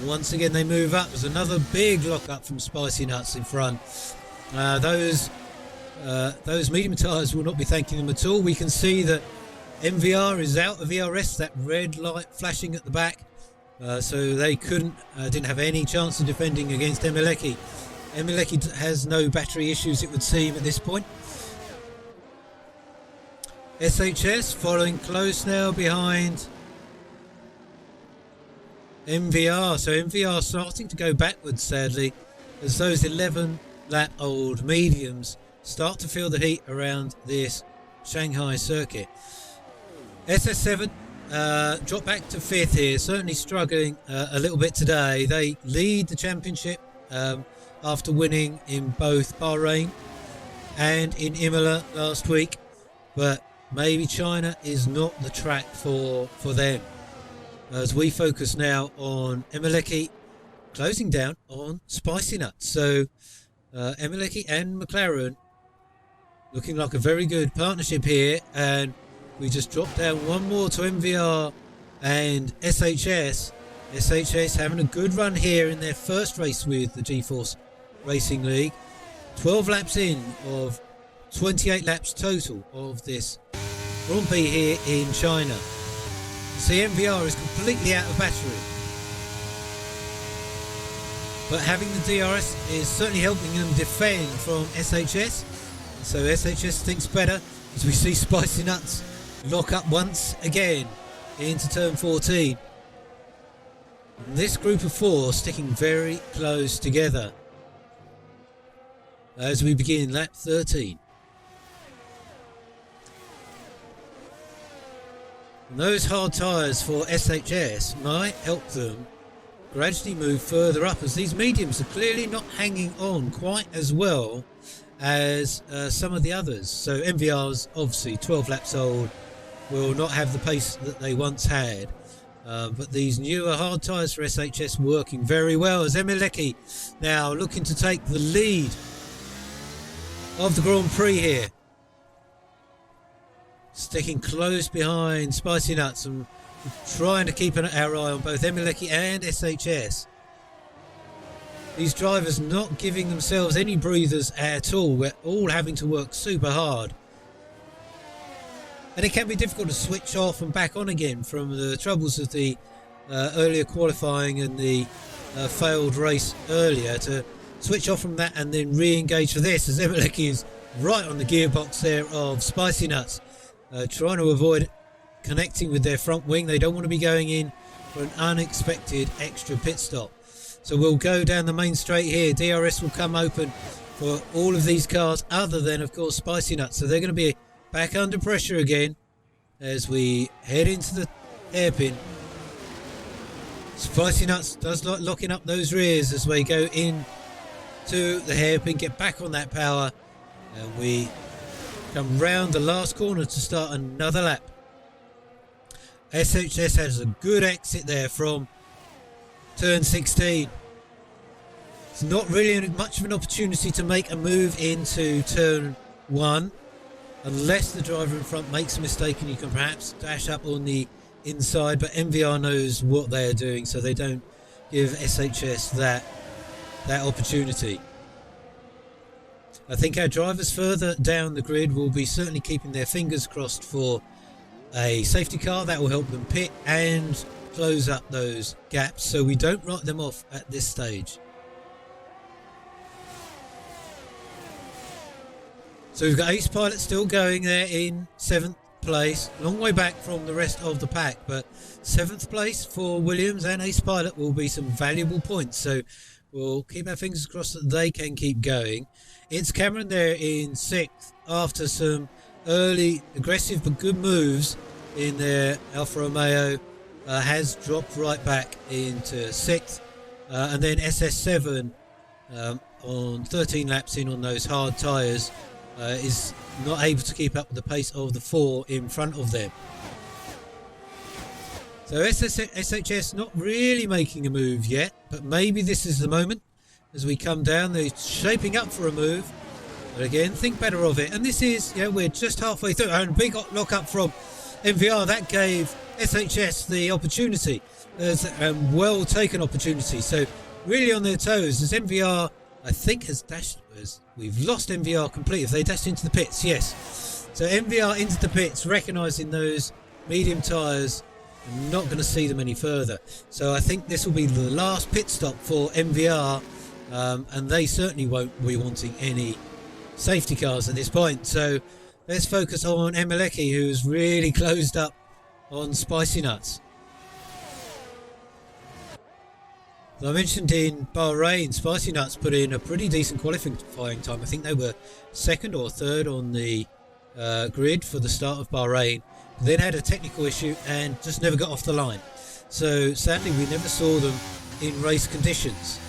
Once again they move up. There's another big lock up from Spicy Nuts in front. Those medium tyres will not be thanking them at all. We can see that MVR is out of ERS, that red light flashing at the back. So they didn't have any chance of defending against Emilecki. Emilecki has no battery issues, it would seem, at this point. SHS following close now behind MVR. So MVR starting to go backwards, sadly, as those 11-lap-old mediums start to feel the heat around this Shanghai circuit. SS7 dropped back to 5th here, certainly struggling a little bit today. They lead the championship after winning in both Bahrain and in Imola last week, but maybe China is not the track for them, as we focus now on Emilecki closing down on Spicy Nuts. So Emilecki and McLaren looking like a very good partnership here, and we just dropped down one more to MVR and SHS. SHS having a good run here in their first race with the G-Force Racing League. 12 laps in of 28 laps total of this Grand Prix here in China. See, MVR is completely out of battery, but having the DRS is certainly helping them defend from SHS. So SHS thinks better as we see Spicy Nuts lock up once again into turn 14. And this group of 4 sticking very close together as we begin lap 13. And those hard tyres for SHS might help them gradually move further up, as these mediums are clearly not hanging on quite as well as some of the others. So MVR's obviously 12 laps old, will not have the pace that they once had. But these newer hard tyres for SHS working very well, as Emilecki now looking to take the lead of the Grand Prix here. Sticking close behind Spicy Nuts and trying to keep our eye on both Emilecki and SHS. These drivers not giving themselves any breathers at all. We're all having to work super hard. And it can be difficult to switch off and back on again from the troubles of the earlier qualifying and the failed race earlier, to switch off from that and then re-engage for this, as Emilecki is right on the gearbox there of Spicy Nuts, trying to avoid connecting with their front wing. They don't want to be going in for an unexpected extra pit stop. So we'll go down the main straight here. DRS will come open for all of these cars other than, of course, Spicy Nuts. So they're going to be back under pressure again as we head into the hairpin. Spicy Nuts does like locking up those rears as we go in to the hairpin, get back on that power, and we come round the last corner to start another lap. SHS has a good exit there from turn 16. It's not really much of an opportunity to make a move into turn 1. unless the driver in front makes a mistake and you can perhaps dash up on the inside, but MVR knows what they're doing, so they don't give SHS that opportunity. I think our drivers further down the grid will be certainly keeping their fingers crossed for a safety car that will help them pit and close up those gaps, so we don't write them off at this stage. So we've got Ace Pilot still going there in 7th place, long way back from the rest of the pack, but 7th place for Williams and Ace Pilot will be some valuable points, so we'll keep our fingers crossed that they can keep going. It's Cameron there in 6th after some early aggressive but good moves in their Alfa Romeo, has dropped right back into 6th, and then SS7 on 13 laps in on those hard tyres is not able to keep up with the pace of the 4 in front of them. So SHS not really making a move yet, but maybe this is the moment as we come down. They're shaping up for a move, but again, think better of it. And this is, we're just halfway through, and a big lock up from MVR. That gave SHS the opportunity, well taken opportunity. So really on their toes as MVR, I think, has dashed. We've lost MVR completely. If they dashed into the pits, yes. So MVR into the pits, recognising those medium tyres, and not going to see them any further. So I think this will be the last pit stop for MVR, and they certainly won't be wanting any safety cars at this point. So let's focus on Emelecki, who's really closed up on Spicy Nuts. As I mentioned in Bahrain, Spicy Nuts put in a pretty decent qualifying time. I think they were 2nd or 3rd on the grid for the start of Bahrain. Then had a technical issue and just never got off the line. So sadly we never saw them in race conditions.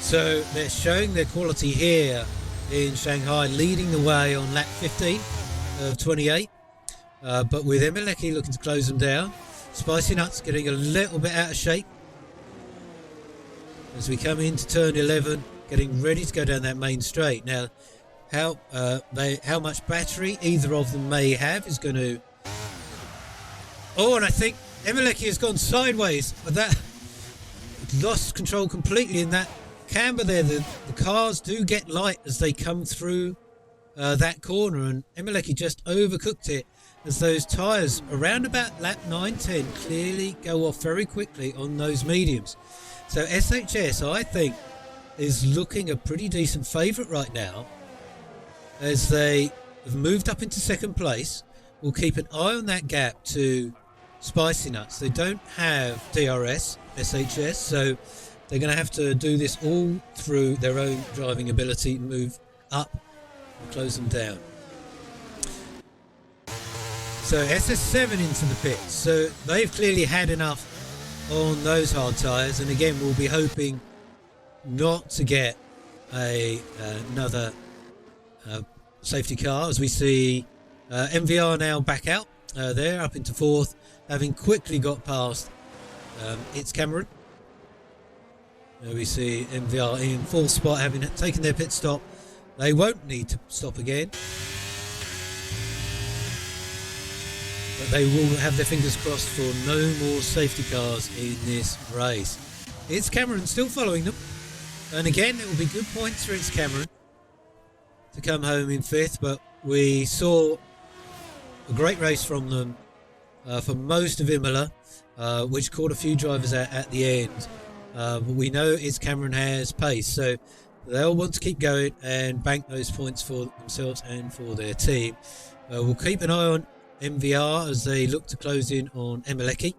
So they're showing their quality here in Shanghai, leading the way on lap 15 of 28. But with Emelecki looking to close them down, Spicy Nuts getting a little bit out of shape as we come into turn 11, getting ready to go down that main straight. Now, how much battery either of them may have is going to... Oh, and I think Emelecki has gone sideways. That lost control completely in that camber there. The cars do get light as they come through that corner, and Emelecki just overcooked it as those tyres around about lap 9-10 clearly go off very quickly on those mediums. So SHS, I think, is looking a pretty decent favourite right now as they have moved up into 2nd place. We'll keep an eye on that gap to Spicy Nuts. They don't have DRS, SHS, so they're going to have to do this all through their own driving ability, move up and close them down. So SS7 into the pits. So they've clearly had enough on those hard tyres, and again we'll be hoping not to get another safety car as we see MVR now back out. They're up into 4th, having quickly got past It's Cameron. We see MVR in 4th spot, having taken their pit stop. They won't need to stop again, but they will have their fingers crossed for no more safety cars in this race. It's Cameron still following them, and again it will be good points for It's Cameron to come home in 5th, but we saw a great race from them for most of Imola, which caught a few drivers out at the end, but we know It's Cameron has pace, so they'll want to keep going and bank those points for themselves and for their team. We'll keep an eye on MVR as they look to close in on Emelecki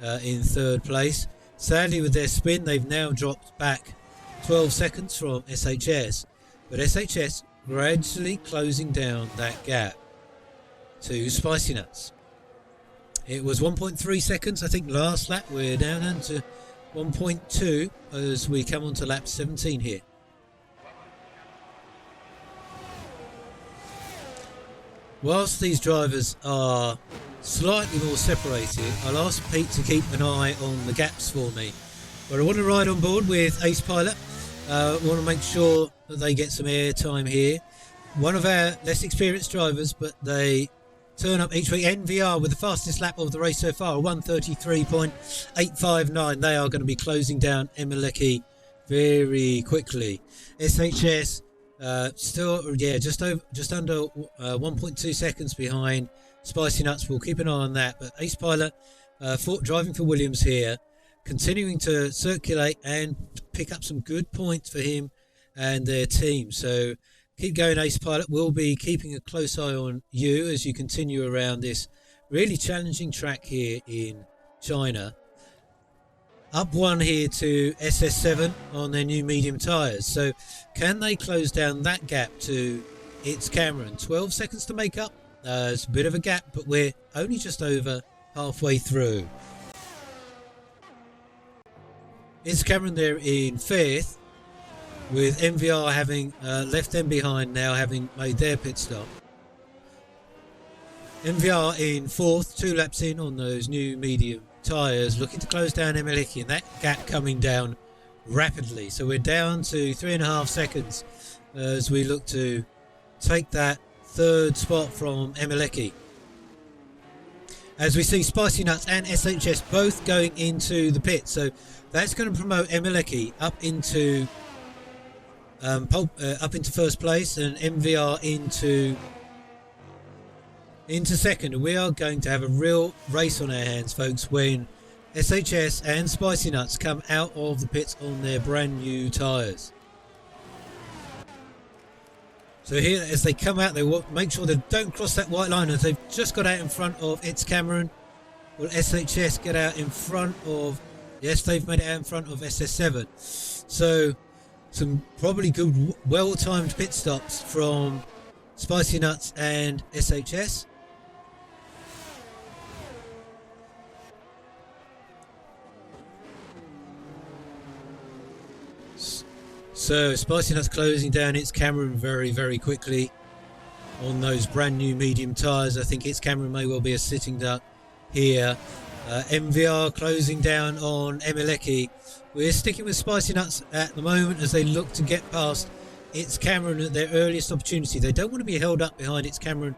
in 3rd place. Sadly, with their spin, they've now dropped back 12 seconds from SHS, but SHS gradually closing down that gap to Spicy Nuts. It was 1.3 seconds, I think, last lap. We're now down to 1.2 as we come on to lap 17 here. Whilst these drivers are slightly more separated, I'll ask Pete to keep an eye on the gaps for me. But I want to ride on board with Ace Pilot. I want to make sure that they get some air time here. one of our less experienced drivers, but they turn up each week. NVR with the fastest lap of the race so far, 1:33.859. They are going to be closing down Emeleki very quickly. SHS still, just under 1.2 seconds behind Spicy Nuts. We'll keep an eye on that. But Ace Pilot driving for Williams here, continuing to circulate and pick up some good points for him and their team. So keep going, Ace Pilot. We'll be keeping a close eye on you as you continue around this really challenging track here in China. Up one here to SS7 on their new medium tyres. So can they close down that gap to It's Cameron? 12 seconds to make up. It's a bit of a gap, but we're only just over halfway through. It's Cameron there in 5th, with MVR having left them behind now, having made their pit stop. MVR in 4th, 2 laps in on those new medium tyres, looking to close down Emeleki, and that gap coming down rapidly. So we're down to 3.5 seconds as we look to take that 3rd spot from Emeleki. As we see Spicy Nuts and SHS both going into the pit, so that's going to promote Emeleki up into first place, and MVR into second. And we are going to have a real race on our hands, folks, when SHS and Spicy Nuts come out of the pits on their brand new tyres. So here, as they come out, they will make sure they don't cross that white line, as they've just got out in front of It's Cameron. Will SHS get out in front of... Yes, they've made it out in front of SS7. So some probably good, well-timed pit stops from Spicy Nuts and SHS. So Spicy Nuts closing down It's Cameron very, very quickly on those brand new medium tyres. I think It's Cameron may well be a sitting duck here. MVR closing down on Emeleki. We're sticking with Spicy Nuts at the moment as they look to get past It's Cameron at their earliest opportunity. They don't want to be held up behind It's Cameron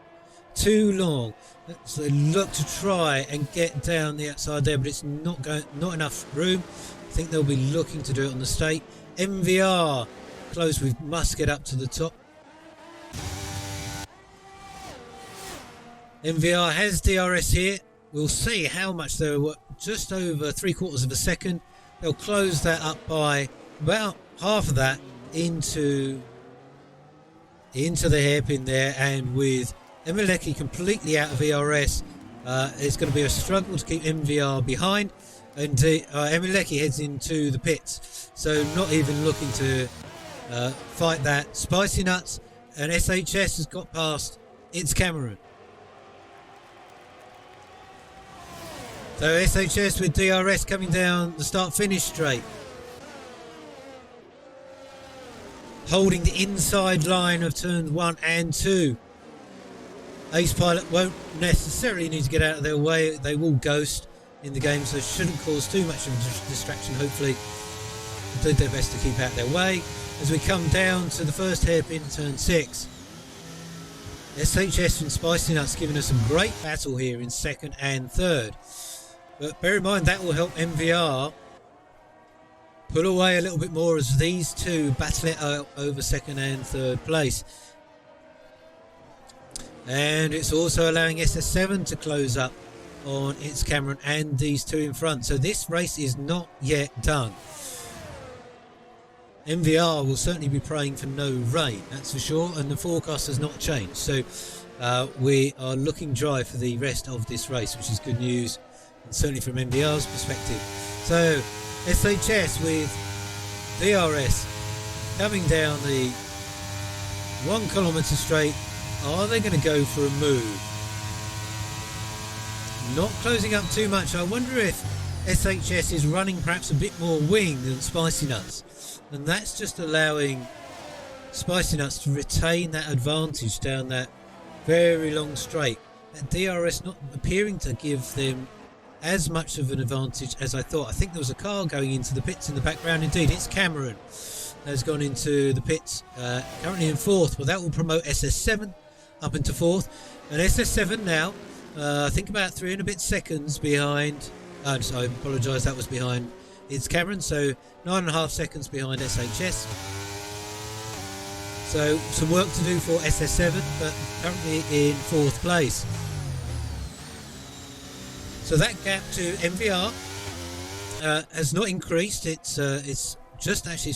too long, so they look to try and get down the outside there, but it's not enough room. I think they'll be looking to do it on the straight. MVR close. We must get up to the top. MVR has DRS here. We'll see how much they were, just over 3/4 of a second. They'll close that up by about half of that into the hairpin there, and with Emeleki completely out of ERS, it's going to be a struggle to keep MVR behind, and Emeleki heads into the pits, so not even looking to fight that. Spicy Nuts and SHS has got past It's Cameron. So SHS with DRS coming down the start-finish straight, holding the inside line of turns 1 and 2. Ace Pilot won't necessarily need to get out of their way. They will ghost in the game, so it shouldn't cause too much of a distraction. Hopefully they did their best to keep out their way. As we come down to the first hairpin, turn 6. SHS and Spicy Nuts giving us some great battle here in 2nd and 3rd. But bear in mind that will help MVR pull away a little bit more as these two battle it out over 2nd and 3rd place. And it's also allowing SS7 to close up on It's Cameron and these two in front. So this race is not yet done. MVR will certainly be praying for no rain, that's for sure, and the forecast has not changed. So we are looking dry for the rest of this race, which is good news, and certainly from MVR's perspective. So SHS with DRS coming down the 1 kilometre straight. Are they going to go for a move? Not closing up too much. I wonder if SHS is running perhaps a bit more wing than Spicy Nuts, and that's just allowing Spicy Nuts to retain that advantage down that very long straight. That DRS not appearing to give them as much of an advantage as I thought. I think there was a car going into the pits in the background. Indeed, it's Cameron. has gone into the pits, currently in 4th. Well, that will promote SS7 up into 4th. And SS7 now, I think about 3 and a bit seconds behind. So I apologise, that was behind. It's Cameron, so 9.5 seconds behind SHS. So some work to do for SS7, but currently in 4th place. So that gap to MVR has not increased. It's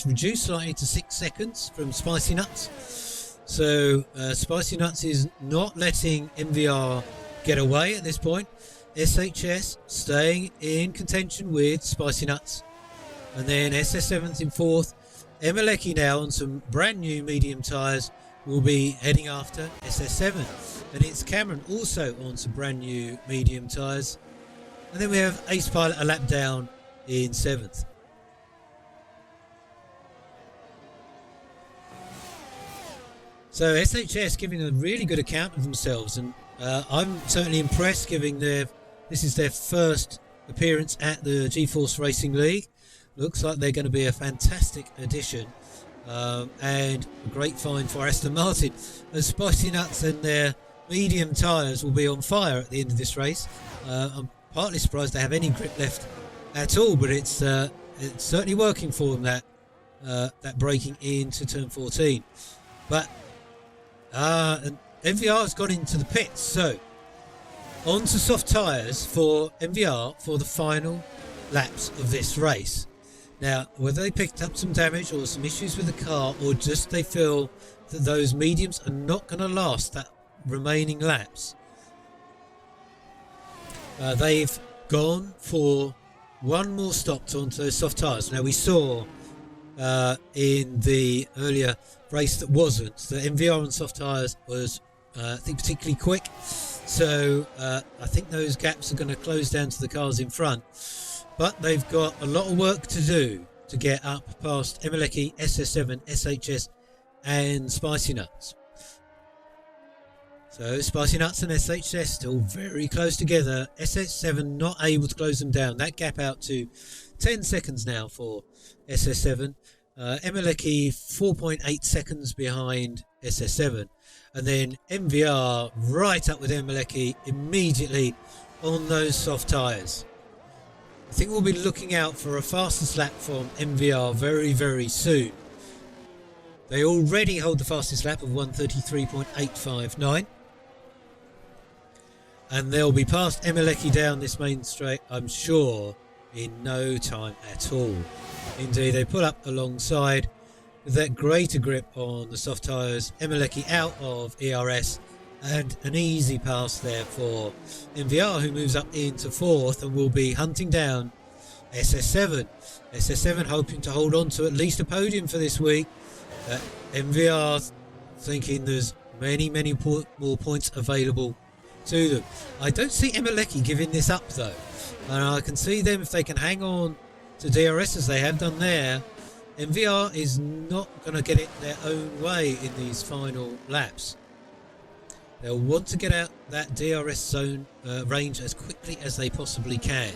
reduced slightly to 6 seconds from Spicy Nuts. So Spicy Nuts is not letting MVR get away at this point. SHS staying in contention with Spicy Nuts, and then SS7's in 4th. Emeleki now on some brand new medium tyres will be heading after SS7, and it's Cameron also on some brand new medium tyres, and then we have Ace Pilot a lap down in 7th. So SHS giving a really good account of themselves, and I'm certainly impressed, given this is their first appearance at the G-Force Racing League. Looks like they're going to be a fantastic addition, and a great find for Aston Martin, as Spicy Nuts and their medium tyres will be on fire at the end of this race. I'm partly surprised they have any grip left at all, but it's certainly working for them, that braking into turn 14. But and MVR has got into the pits, so on to soft tyres for MVR for the final laps of this race. Now, whether they picked up some damage or some issues with the car, or just they feel that those mediums are not going to last that remaining laps, they've gone for one more stop onto those soft tyres. Now, we saw in the earlier race that MVR on soft tyres was I think particularly quick, so I think those gaps are going to close down to the cars in front, but they've got a lot of work to do to get up past Emeleki, SS7, SHS and Spicy Nuts. So Spicy Nuts and SHS still very close together. SS7 not able to close them down. That gap out to 10 seconds now for SS7. Emeleki 4.8 seconds behind SS7. And then MVR right up with Emeleki immediately on those soft tyres. I think we'll be looking out for a fastest lap from MVR very, very soon. They already hold the fastest lap of 1:33.859. And they'll be past Emeleki down this main straight, I'm sure, in no time at all. Indeed, they pull up alongside with that greater grip on the soft tyres. Emeleki out of ERS, and an easy pass there for MVR, who moves up into 4th and will be hunting down SS7. SS7 hoping to hold on to at least a podium for this week. MVR thinking there's many more points available to them. I don't see Emeleki giving this up though, and I can see them, if they can hang on to DRS as they have done there, MVR is not going to get it their own way in these final laps. They'll want to get out that DRS zone range as quickly as they possibly can.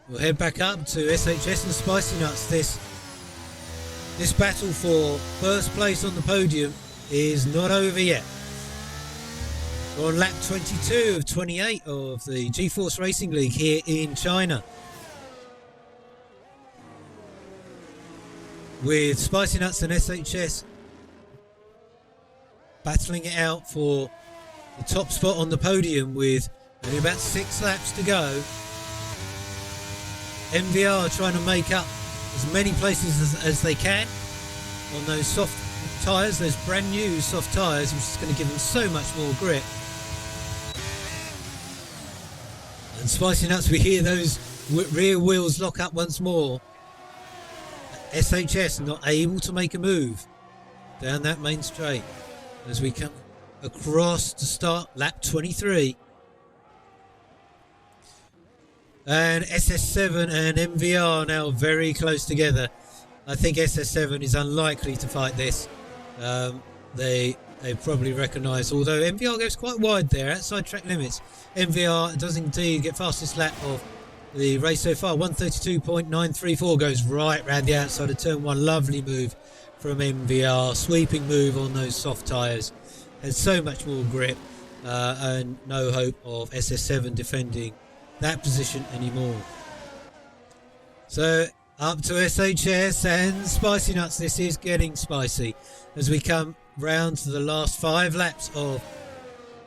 We'll head back up to SHS and Spicy Nuts. This battle for first place on the podium is not over yet. We're on lap 22 of 28 of the G-Force Racing League here in China, with Spicy Nuts and SHS battling it out for the top spot on the podium with only about 6 laps to go. MVR trying to make up as many places as they can on those soft tyres, those brand new soft tyres, which is going to give them so much more grip. And Spicy Nuts, we hear those rear wheels lock up once more. SHS not able to make a move down that main straight as we come across to start lap 23. And SS7 and MVR now very close together. I think SS7 is unlikely to fight this. They probably recognise, although MVR goes quite wide there outside track limits. MVR does indeed get fastest lap of the race so far. 132.934 goes right round the outside of turn one. Lovely move from MVR, sweeping move on those soft tyres. Has so much more grip and no hope of SS7 defending that position anymore. So up to SHS and Spicy Nuts. This is getting spicy as we come round to the last 5 laps of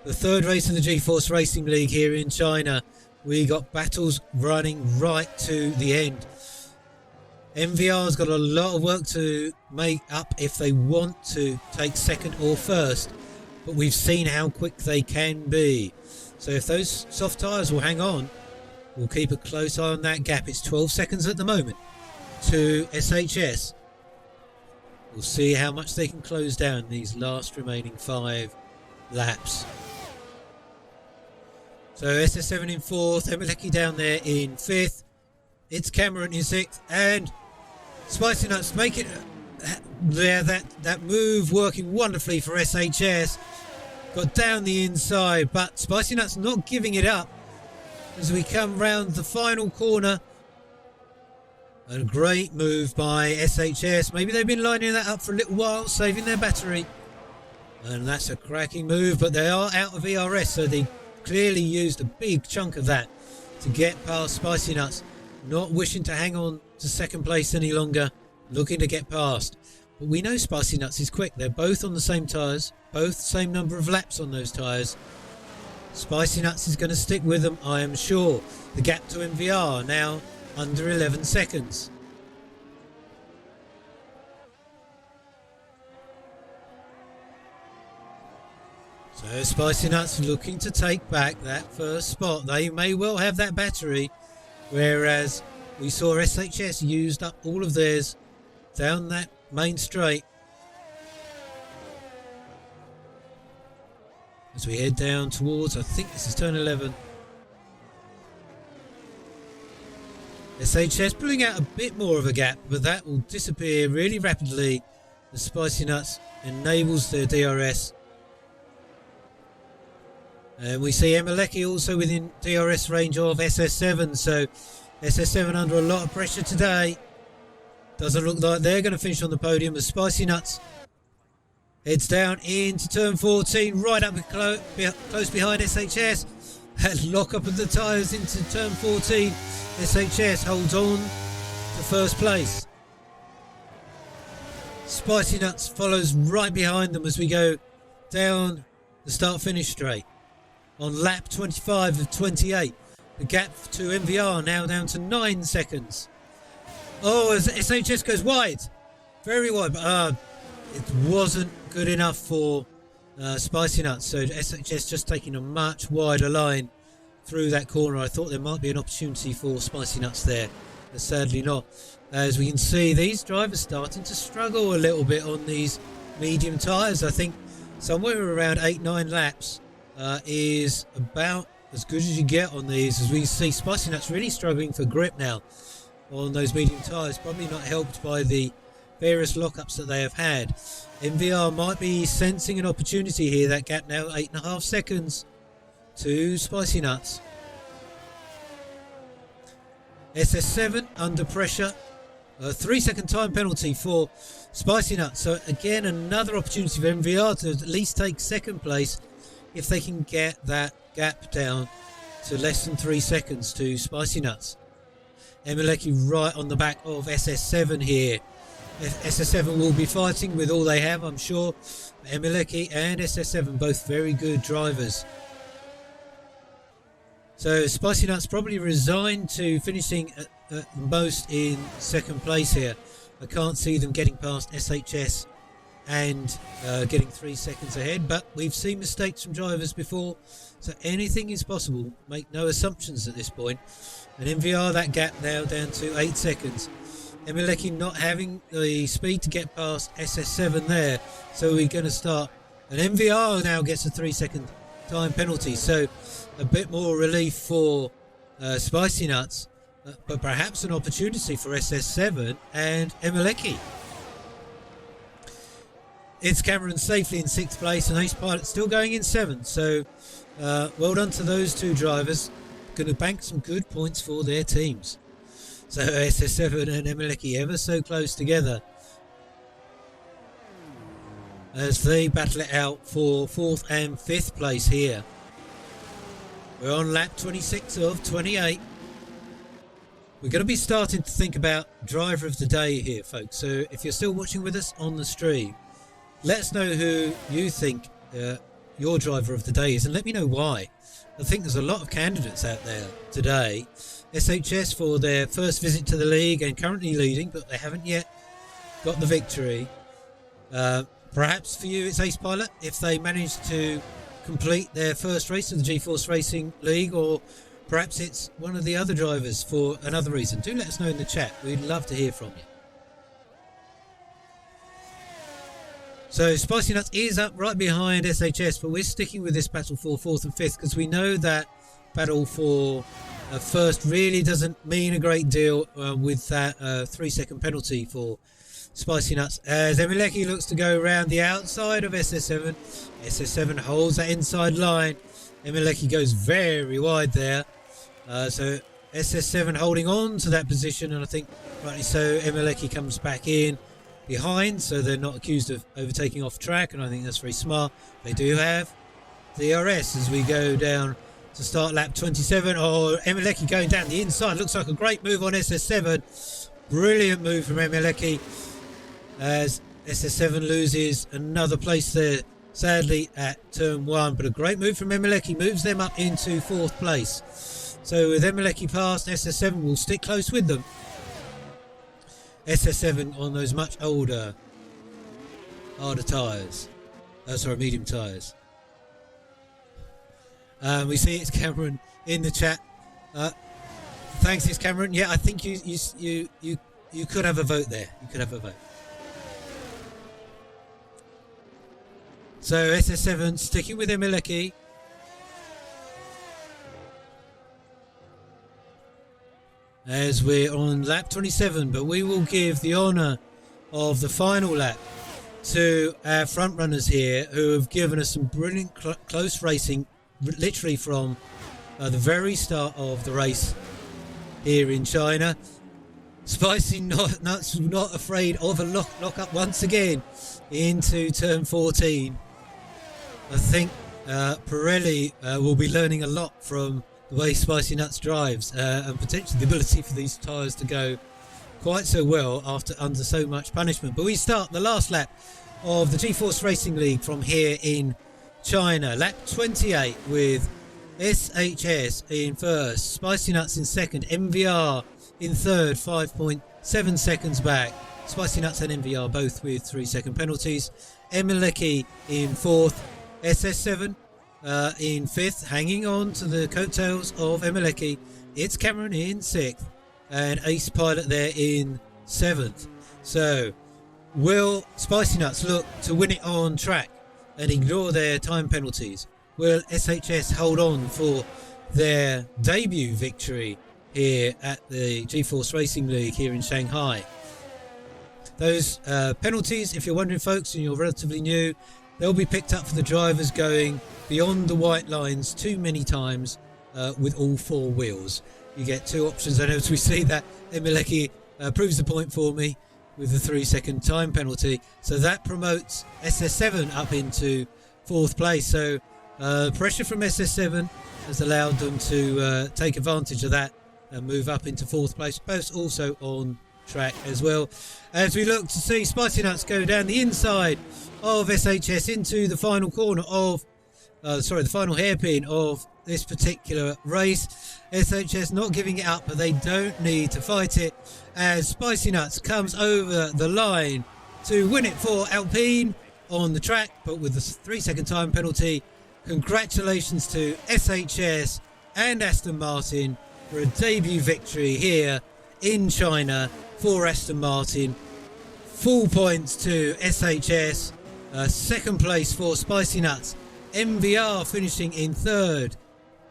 the third race in the G-Force Racing League here in China. We got battles running right to the end. MVR's got a lot of work to make up if they want to take second or first, but we've seen how quick they can be. So if those soft tyres will hang on, we'll keep a close eye on that gap. It's 12 seconds at the moment to SHS. We'll see how much they can close down these last remaining 5 laps. So SS7 in 4th, Emeleki down there in 5th. It's Cameron in 6th, and Spicy Nuts make it there. That move working wonderfully for SHS. Got down the inside, but Spicy Nuts not giving it up as we come round the final corner. A great move by SHS. Maybe they've been lining that up for a little while, saving their battery. And that's a cracking move, but they are out of ERS, so they clearly used a big chunk of that to get past Spicy Nuts. Not wishing to hang on to second place any longer, looking to get past. But we know Spicy Nuts is quick. They're both on the same tyres, both same number of laps on those tyres. Spicy Nuts is going to stick with them, I am sure. The gap to MVR now under 11 seconds. So Spicy Nuts looking to take back that first spot. They may well have that battery, whereas we saw SHS used up all of theirs down that main straight. As we head down towards, I think this is turn 11. SHS pulling out a bit more of a gap, but that will disappear really rapidly as Spicy Nuts enables their DRS. And we see Emeleki also within DRS range of SS7, so SS7 under a lot of pressure today. Doesn't look like they're going to finish on the podium as Spicy Nuts heads down into turn 14, right up close behind SHS. And lock up of the tyres into turn 14. SHS holds on to first place. Spicy Nuts follows right behind them as we go down the start-finish straight. On lap 25 of 28, the gap to MVR now down to 9 seconds. Oh, as SHS goes wide, very wide, but it wasn't good enough for Spicy Nuts. So SHS just taking a much wider line through that corner. I thought there might be an opportunity for Spicy Nuts there, but sadly not. As we can see, these drivers starting to struggle a little bit on these medium tyres. I think somewhere around 8-9 laps is about as good as you get on these, as we see Spicy Nuts really struggling for grip now on those medium tyres, probably not helped by the various lockups that they have had. MVR might be sensing an opportunity here. That gap now 8.5 seconds to Spicy Nuts. SS7 under pressure, a 3-second time penalty for Spicy Nuts, so again another opportunity for MVR to at least take second place if they can get that gap down to less than 3 seconds to Spicy Nuts. Emeleki right on the back of SS7 here. SS7 will be fighting with all they have, I'm sure. Emeleki and SS7 both very good drivers. So Spicy Nuts probably resigned to finishing at most in second place here. I can't see them getting past SHS and getting 3 seconds ahead, but we've seen mistakes from drivers before, so anything is possible. Make no assumptions at this point. And MVR, that gap now down to 8 seconds. Emeleki not having the speed to get past SS7 there, so we're going to start. And MVR now gets a 3-second time penalty, so a bit more relief for Spicy Nuts, but perhaps an opportunity for SS7 and Emeleki. It's Cameron safely in 6th place and Ace Pilot still going in 7th, so well done to those two drivers. going to bank some good points for their teams. So SS7 and Emeleki ever so close together as they battle it out for 4th and 5th place here. We're on lap 26 of 28. We're going to be starting to think about driver of the day here, folks. So if you're still watching with us on the stream, let us know who you think your driver of the day is, and let me know why. I think there's a lot of candidates out there today. SHS for their first visit to the league and currently leading, but they haven't yet got the victory. Perhaps for you it's Ace Pilot if they manage to complete their first race of the G-Force Racing League, or perhaps it's one of the other drivers for another reason. Do let us know in the chat. We'd love to hear from you. So Spicy Nuts is up right behind SHS, but we're sticking with this battle for 4th and 5th because we know that battle for first really doesn't mean a great deal with that 3-second penalty for Spicy Nuts, as Emeleki looks to go around the outside of SS7. SS7 holds that inside line. Emeleki goes very wide there. So SS7 holding on to that position, and I think rightly so. Emeleki comes back in behind, so they're not accused of overtaking off track, and I think that's very smart. They do have DRS as we go down to start lap 27. Oh, Emeleki going down the inside. Looks like a great move on SS7. Brilliant move from Emeleki, as SS7 loses another place there, sadly, at turn 1. But a great move from Emeleki moves them up into 4th place. So with Emeleki past, SS7 will stick close with them. SS7 on those much older, harder tyres. Medium tyres. We see it's Cameron in the chat. Thanks, it's Cameron. Yeah, I think you could have a vote there. You could have a vote. So SS7 sticking with Emeleki. As we're on lap 27, but we will give the honour of the final lap to our front runners here, who have given us some brilliant close racing, literally from the very start of the race here in China. Spicy Nuts not afraid of a lock up once again into turn 14. I think Pirelli will be learning a lot from the way Spicy Nuts drives, and potentially the ability for these tyres to go quite so well under so much punishment. But we start the last lap of the G-Force Racing League from here in China. Lap 28 with SHS in first, Spicy Nuts in second, MVR in third, 5.7 seconds back. Spicy Nuts and MVR both with 3-second penalties. Emeleki in fourth, SS7 in fifth, hanging on to the coattails of Emeleki. It's Cameron in sixth, and Ace Pilot there in seventh. So will Spicy Nuts look to win it on track and ignore their time penalties? Will SHS hold on for their debut victory here at the G-Force Racing League here in Shanghai? Those penalties, if you're wondering, folks, and you're relatively new, they'll be picked up for the drivers going beyond the white lines too many times with all four wheels. You get two options, and as we see that Emeleki proves the point for me with the 3-second time penalty. So that promotes SS7 up into fourth place. So pressure from SS7 has allowed them to take advantage of that and move up into fourth place, both also on track as well. As we look to see Spicy Nuts go down the inside of SHS into the final corner of the final hairpin of this particular race. SHS not giving it up, but they don't need to fight it, as Spicy Nuts comes over the line to win it for Alpine on the track, but with the 3-second time penalty. Congratulations to SHS and Aston Martin for a debut victory here in China for Aston Martin. Full points to SHS, second place for Spicy Nuts, MVR finishing in third,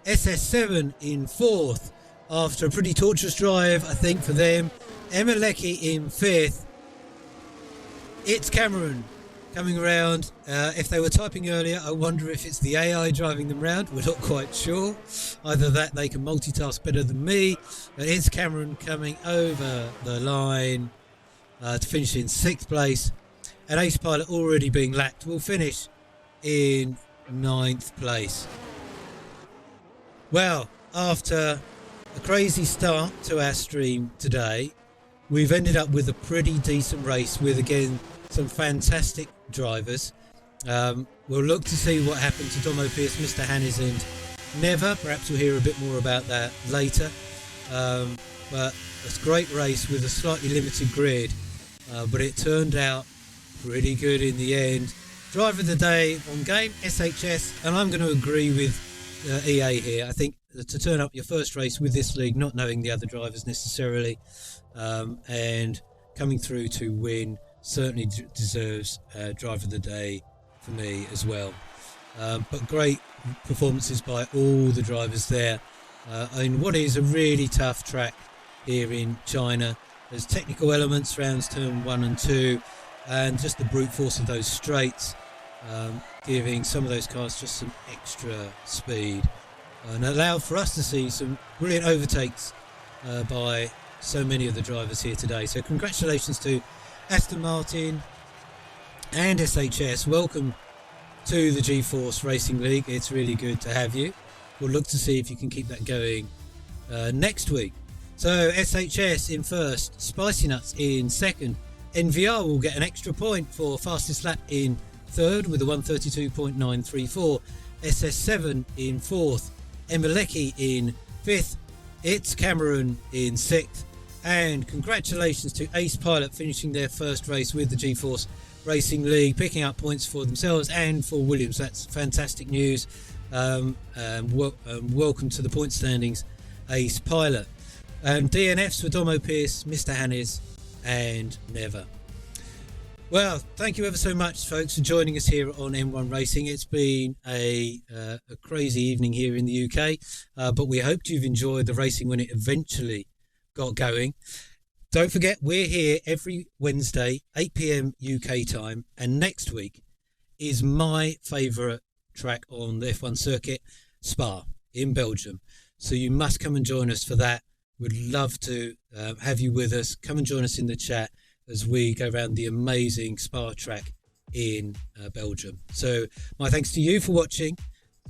SS7 in fourth after a pretty torturous drive, I think, for them. Emeleki in fifth. It's Cameron coming around. If they were typing earlier, I wonder if it's the AI driving them round. We're not quite sure. Either that, they can multitask better than me. But here's Cameron coming over the line to finish in 6th place. And Ace Pilot already being lapped will finish in 9th place. Well, after a crazy start to our stream today, we've ended up with a pretty decent race with, again, some fantastic drivers. We'll look to see what happened to Domo Pierce, Mr. Hannes and Never. Perhaps we'll hear a bit more about that later. But it's a great race with a slightly limited grid, but it turned out pretty good in the end. Driver of the day on game, SHS, and I'm going to agree with EA here. I think to turn up your first race with this league, not knowing the other drivers necessarily, and coming through to win, certainly deserves driver of the day for me as well. But great performances by all the drivers there in what is a really tough track here in China. There's technical elements, rounds turn 1 and 2, and just the brute force of those straights, giving some of those cars just some extra speed, and allowed for us to see some brilliant overtakes by so many of the drivers here today. So congratulations to Aston Martin and SHS. Welcome to the G-Force Racing League. It's really good to have you. We'll look to see if you can keep that going next week. So SHS in first, Spicy Nuts in second. NVR will get an extra point for fastest lap in third with a 1:32.934. SS7 in fourth. Emeleki in fifth. It's Cameron in sixth. And congratulations to Ace Pilot finishing their first race with the G-Force Racing League, picking up points for themselves and for Williams. That's fantastic news. Welcome to the point standings, Ace Pilot. DNFs for Domo Pierce, Mr. Hannes and Never. Well, thank you ever so much, folks, for joining us here on M1 Racing. It's been a crazy evening here in the UK, but we hoped you've enjoyed the racing when it eventually got going. Don't forget, we're here every Wednesday, 8 p.m. UK time, and next week is my favourite track on the F1 circuit, Spa in Belgium. So you must come and join us for that. We'd love to have you with us. Come and join us in the chat as we go around the amazing Spa track in Belgium. So my thanks to you for watching,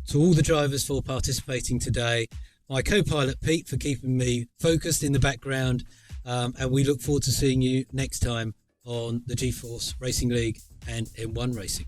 to all the drivers for participating today, my co-pilot Pete for keeping me focused in the background, and we look forward to seeing you next time on the G-Force Racing League and M1 Racing.